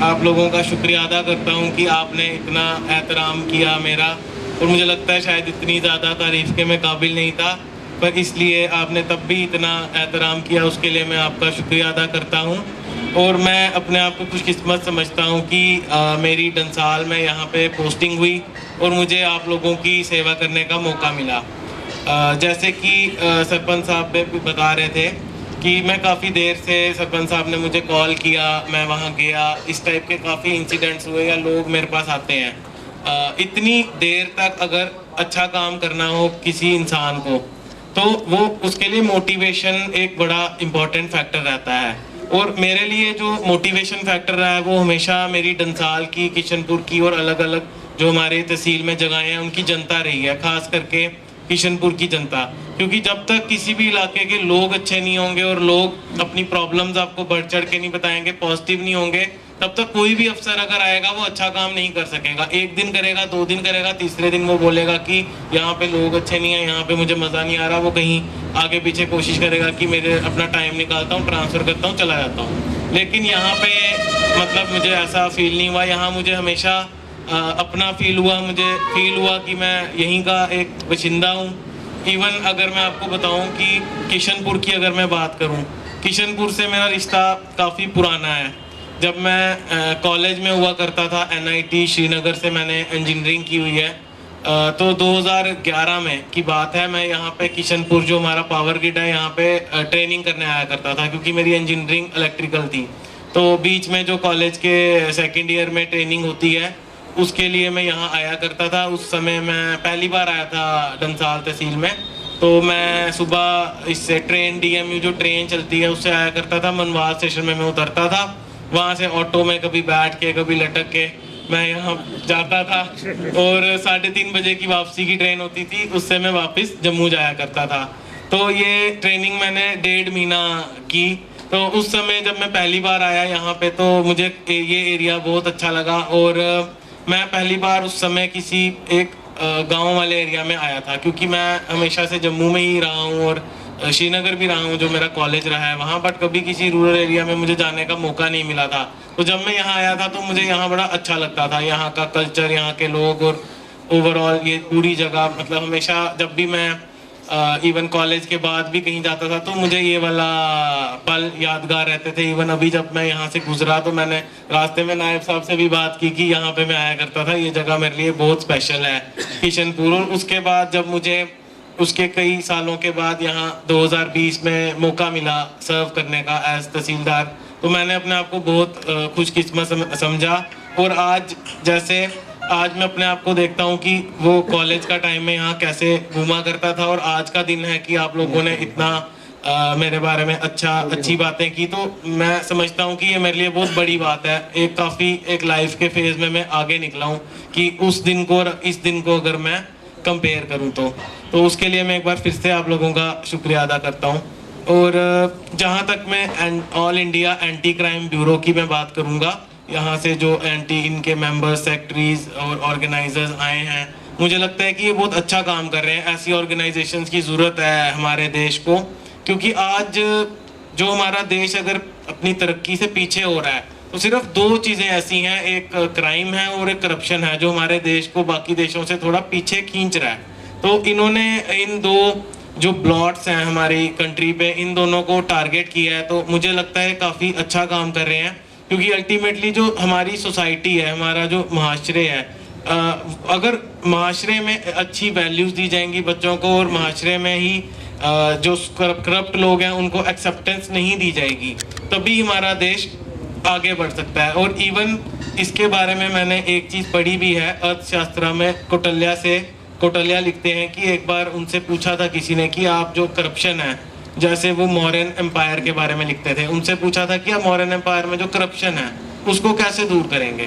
आप लोगों का शुक्रिया अदा करता हूँ कि आपने इतना एहतराम किया मेरा, और मुझे लगता है शायद इतनी ज़्यादा तारीफ़ के मैं काबिल नहीं था, पर इसलिए आपने तब भी इतना एहतराम किया, उसके लिए मैं आपका शुक्रिया अदा करता हूँ। और मैं अपने आप को खुशकिस्मत समझता हूँ कि मेरी डंसाल में यहाँ पे पोस्टिंग हुई और मुझे आप लोगों की सेवा करने का मौका मिला। जैसे कि सरपंच साहब भी बता रहे थे कि मैं काफ़ी देर से, सरपंच साहब ने मुझे कॉल किया, मैं वहाँ गया, इस टाइप के काफ़ी इंसिडेंट्स हुए, या लोग मेरे पास आते हैं। इतनी देर तक अगर अच्छा काम करना हो किसी इंसान को, तो वो उसके लिए मोटिवेशन एक बड़ा इम्पोर्टेंट फैक्टर रहता है। और मेरे लिए जो मोटिवेशन फैक्टर रहा है वो हमेशा मेरी डंसाल की, किशनपुर की और अलग अलग जो हमारे तहसील में जगहें हैं उनकी जनता रही है, खास करके किशनपुर की जनता। क्योंकि जब तक किसी भी इलाके के लोग अच्छे नहीं होंगे और लोग अपनी प्रॉब्लम्स आपको बढ़ चढ़ के नहीं बताएंगे, पॉजिटिव नहीं होंगे, तब तक कोई भी अफसर अगर आएगा वो अच्छा काम नहीं कर सकेगा। एक दिन करेगा, 2 दिन करेगा, तीसरे दिन वो बोलेगा कि यहाँ पे लोग अच्छे नहीं हैं, यहाँ पे मुझे मज़ा नहीं आ रहा। वो कहीं आगे पीछे कोशिश करेगा कि मेरे अपना टाइम निकालता हूँ, ट्रांसफ़र करता हूँ, चला जाता हूँ। लेकिन यहाँ पे मतलब मुझे ऐसा फील नहीं हुआ। यहाँ मुझे हमेशा अपना फील हुआ, मुझे फील हुआ कि मैं यहीं का एक बाशिंदा हूँ। इवन अगर मैं आपको बताऊँ कि किशनपुर की अगर मैं बात करूँ, किशनपुर से मेरा रिश्ता काफ़ी पुराना है। जब मैं कॉलेज में हुआ करता था, NIT श्रीनगर से मैंने इंजीनियरिंग की हुई है, तो 2011 में की बात है, मैं यहाँ पे किशनपुर जो हमारा पावर ग्रिड है यहाँ पे ट्रेनिंग करने आया करता था, क्योंकि मेरी इंजीनियरिंग इलेक्ट्रिकल थी। तो बीच में जो कॉलेज के सेकेंड ईयर में ट्रेनिंग होती है उसके लिए मैं यहाँ आया करता था। उस समय मैं पहली बार आया था डंसाल तहसील में, तो मैं सुबह इससे ट्रेन DMU जो ट्रेन चलती है उससे आया करता था। मनवाल स्टेशन में मैं उतरता था, वहाँ से ऑटो में कभी बैठ के कभी लटक के मैं यहाँ जाता था, और 3:30 बजे की वापसी की ट्रेन होती थी, उससे मैं वापस जम्मू जाया करता था। तो ये ट्रेनिंग मैंने 1.5 महीना की। तो उस समय जब मैं पहली बार आया यहाँ पे तो मुझे ये एरिया बहुत अच्छा लगा, और मैं पहली बार उस समय किसी एक गांव वाले एरिया में आया था, क्योंकि मैं हमेशा से जम्मू में ही रहा हूँ और श्रीनगर भी रहा हूँ जो मेरा कॉलेज रहा है वहाँ, बट कभी किसी रूरल एरिया में मुझे जाने का मौका नहीं मिला था। तो जब मैं यहाँ आया था तो मुझे यहाँ बड़ा अच्छा लगता था, यहाँ का कल्चर, यहाँ के लोग और ओवरऑल ये पूरी जगह। मतलब हमेशा जब भी मैं इवन कॉलेज के बाद भी कहीं जाता था तो मुझे ये वाला पल यादगार रहते थे। इवन अभी जब मैं यहाँ से गुजरा तो मैंने रास्ते में नायब साहब से भी बात की कि यहाँ पे मैं आया करता था, ये जगह मेरे लिए बहुत स्पेशल है किशनपुर। और उसके बाद जब मुझे उसके कई सालों के बाद यहाँ 2020 में मौका मिला सर्व करने का एज तहसीलदार, तो मैंने अपने आप को बहुत खुशकिस्मत समझा। और आज जैसे आज मैं अपने आप को देखता हूँ कि वो कॉलेज का टाइम में यहाँ कैसे घूमा करता था और आज का दिन है कि आप लोगों ने इतना मेरे बारे में अच्छी बातें की, तो मैं समझता हूँ कि ये मेरे लिए बहुत बड़ी बात है। एक लाइफ के फेज में मैं आगे निकला हूँ कि उस दिन को और इस दिन को अगर मैं कंपेयर करूँ तो उसके लिए मैं एक बार फिर से आप लोगों का शुक्रिया अदा करता हूँ। और जहाँ तक मैं all India anti crime bureau की मैं बात करूँगा, यहाँ से जो इनके मेंबर्स, सेक्रेटरीज और ऑर्गेनाइजर्स आए हैं, मुझे लगता है कि ये बहुत अच्छा काम कर रहे हैं। ऐसी ऑर्गेनाइजेशंस की ज़रूरत है हमारे देश को, क्योंकि आज जो हमारा देश अगर अपनी तरक्की से पीछे हो रहा है तो सिर्फ दो चीज़ें ऐसी हैं, एक क्राइम है और एक करप्शन है, जो हमारे देश को बाकी देशों से थोड़ा पीछे खींच रहा है। तो इन्होंने इन दो जो ब्लॉट्स हैं हमारी कंट्री पे, इन दोनों को टारगेट किया है, तो मुझे लगता है काफ़ी अच्छा काम कर रहे हैं। क्योंकि अल्टीमेटली जो हमारी सोसाइटी है, हमारा जो माशरे है, अगर माशरे में अच्छी वैल्यूज़ दी जाएंगी बच्चों को और माशरे में ही जो करप्ट लोग हैं उनको एक्सेप्टेंस नहीं दी जाएगी, तभी हमारा देश आगे बढ़ सकता है। और इवन इसके बारे में मैंने एक चीज़ पढ़ी भी है अर्थशास्त्र में, कौटिल्य लिखते हैं कि एक बार उनसे पूछा था किसी ने कि आप जो करप्शन है, जैसे वो मौर्यन एम्पायर के बारे में लिखते थे, उनसे पूछा था कि आप मौर्यन एम्पायर में जो करप्शन है उसको कैसे दूर करेंगे।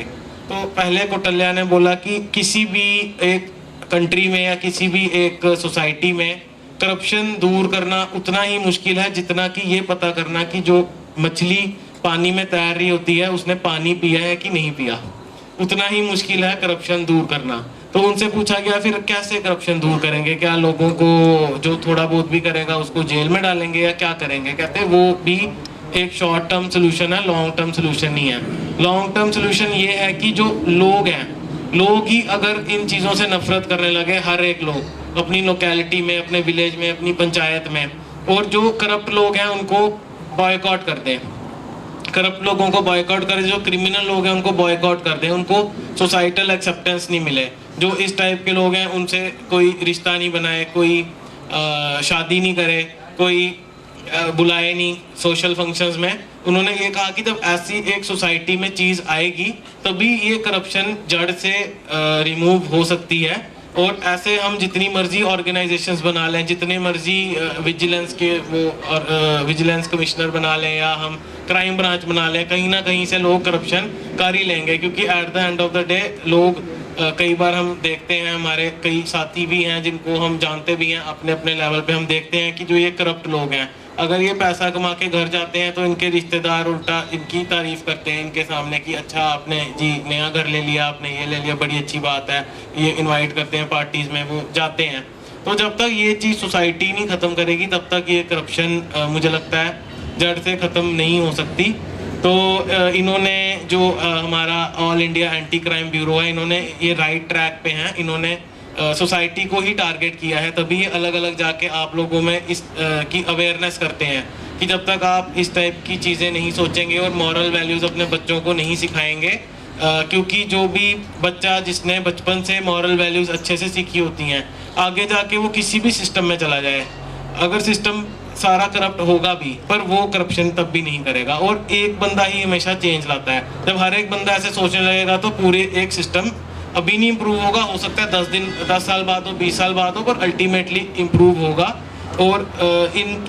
तो पहले कौटिल्य ने बोला कि किसी भी एक कंट्री में या किसी भी एक सोसाइटी में करप्शन दूर करना उतना ही मुश्किल है जितना कि ये पता करना कि जो मछली पानी में तैर रही होती है उसने पानी पिया है कि नहीं पिया। उतना ही मुश्किल है करप्शन दूर करना। तो उनसे पूछा गया फिर कैसे करप्शन दूर करेंगे, क्या लोगों को जो थोड़ा बहुत भी करेगा उसको जेल में डालेंगे या क्या करेंगे। कहते हैं वो भी एक शॉर्ट टर्म सोल्यूशन है, लॉन्ग टर्म सोल्यूशन नहीं है। लॉन्ग टर्म सोल्यूशन ये है कि जो लोग हैं, लोग ही अगर इन चीज़ों से नफरत करने लगे, हर एक लोग अपनी लोकेलिटी में, अपने विलेज में, अपनी पंचायत में, और जो करप्ट लोग हैं उनको बॉयकॉट कर दें, करप्ट लोगों को बॉयकॉट करें, जो क्रिमिनल लोग हैं उनको बॉयकॉट कर दें, उनको सोसाइटल एक्सेप्टेंस नहीं मिले, जो इस टाइप के लोग हैं उनसे कोई रिश्ता नहीं बनाए, कोई शादी नहीं करे, कोई बुलाए नहीं सोशल फंक्शंस में। उन्होंने ये कहा कि जब ऐसी एक सोसाइटी में चीज़ आएगी तभी ये करप्शन जड़ से रिमूव हो सकती है। और ऐसे हम जितनी मर्जी ऑर्गेनाइजेशंस बना लें, जितने मर्जी विजिलेंस के वो विजिलेंस कमिश्नर बना लें या हम क्राइम ब्रांच बना लें, कहीं ना कहीं से लोग करप्शन कर ही लेंगे। क्योंकि at the end of the day लोग कई बार हम देखते हैं, हमारे कई साथी भी हैं जिनको हम जानते भी हैं अपने अपने लेवल पे, हम देखते हैं कि जो ये करप्ट लोग हैं, अगर ये पैसा कमा के घर जाते हैं तो इनके रिश्तेदार उल्टा इनकी तारीफ करते हैं इनके सामने कि अच्छा आपने जी नया घर ले लिया, आपने ये ले लिया, बड़ी अच्छी बात है। ये इनवाइट करते हैं पार्टीज़ में, वो जाते हैं। तो जब तक ये चीज़ सोसाइटी नहीं ख़त्म करेगी तब तक ये करप्शन मुझे लगता है जड़ से ख़त्म नहीं हो सकती। तो इन्होंने जो हमारा all India anti crime bureau है, इन्होंने ये राइट ट्रैक पे हैं, इन्होंने सोसाइटी को ही टारगेट किया है, तभी ये अलग अलग जाके आप लोगों में इस की अवेयरनेस करते हैं कि जब तक आप इस टाइप की चीज़ें नहीं सोचेंगे और मॉरल वैल्यूज़ अपने बच्चों को नहीं सिखाएंगे, क्योंकि जो भी बच्चा जिसने बचपन से मॉरल वैल्यूज़ अच्छे से सीखी होती हैं, आगे जाके वो किसी भी सिस्टम में चला जाए, अगर सिस्टम सारा करप्ट होगा भी पर वो करप्शन तब भी नहीं करेगा। और एक बंदा ही हमेशा चेंज लाता है। जब हर एक बंदा ऐसे सोचने लगेगा तो पूरे एक सिस्टम अभी नहीं इम्प्रूव होगा, हो सकता है 10 साल बाद हो, 20 साल बाद हो, पर अल्टीमेटली इम्प्रूव होगा। और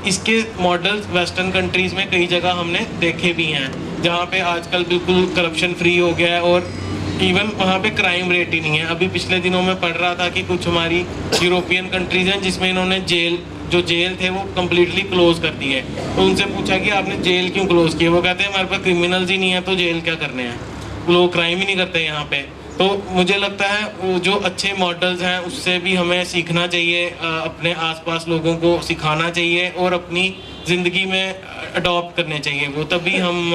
इसके मॉडल्स वेस्टर्न कंट्रीज़ में कई जगह हमने देखे भी हैं जहाँ पे आजकल बिल्कुल करप्शन फ्री हो गया है और इवन वहाँ पे क्राइम रेट ही नहीं है। अभी पिछले दिनों में पढ़ रहा था कि कुछ हमारी यूरोपियन कंट्रीज़ हैं जिसमें इन्होंने जेल थे वो कम्प्लीटली क्लोज कर दिए। तो उनसे पूछा कि आपने जेल क्यों क्लोज किए, वो कहते हैं हमारे पास क्रिमिनल्स ही नहीं है तो जेल क्या करने हैं, लोग क्राइम ही नहीं करते यहाँ पे। तो मुझे लगता है वो जो अच्छे मॉडल्स हैं उससे भी हमें सीखना चाहिए, अपने आसपास लोगों को सिखाना चाहिए और अपनी ज़िंदगी में अडॉप्ट करने चाहिए वो, तभी हम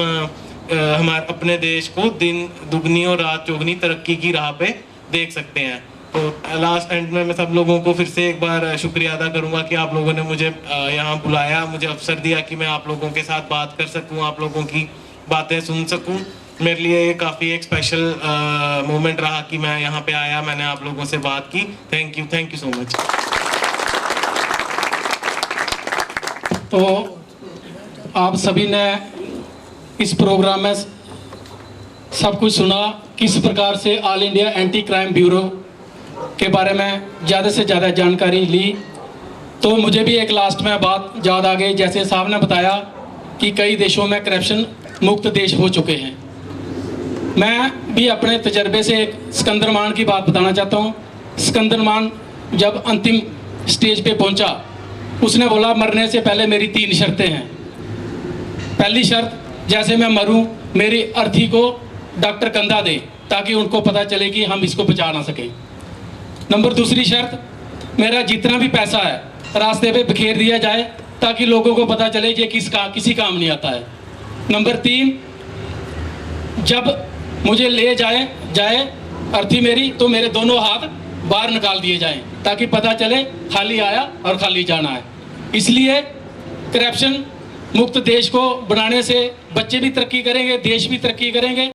हमारे अपने देश को दिन दुगनी और रात चौगनी तरक्की की राह पे देख सकते हैं। तो लास्ट एंड में मैं सब लोगों को फिर से एक बार शुक्रिया अदा करूंगा कि आप लोगों ने मुझे यहाँ बुलाया, मुझे अवसर दिया कि मैं आप लोगों के साथ बात कर सकूँ, आप लोगों की बातें सुन सकूँ। मेरे लिए ये काफ़ी एक स्पेशल मोमेंट रहा कि मैं यहाँ पे आया, मैंने आप लोगों से बात की। Thank you so much. तो आप सभी ने इस प्रोग्राम में सब कुछ सुना, किस प्रकार से all India anti crime bureau के बारे में ज़्यादा से ज़्यादा जानकारी ली। तो मुझे भी एक लास्ट में बात याद आ गई, जैसे साहब ने बताया कि कई देशों में करप्शन मुक्त देश हो चुके हैं। मैं भी अपने तजर्बे से एक सिकंदरमान की बात बताना चाहता हूँ। सिकंदरमान जब अंतिम स्टेज पे पहुँचा, उसने बोला मरने से पहले मेरी 3 शर्तें हैं। पहली शर्त, जैसे मैं मरूं मेरी अर्थी को डॉक्टर कंधा दे ताकि उनको पता चले कि हम इसको बचा ना सकें। नंबर दूसरी शर्त, मेरा जितना भी पैसा है रास्ते पे बिखेर दिया जाए ताकि लोगों को पता चले ये किसी काम नहीं आता है। नंबर 3, जब मुझे ले जाए अर्थी मेरी, तो मेरे दोनों हाथ बाहर निकाल दिए जाएं ताकि पता चले खाली आया और खाली जाना है। इसलिए करप्शन मुक्त देश को बनाने से बच्चे भी तरक्की करेंगे, देश भी तरक्की करेंगे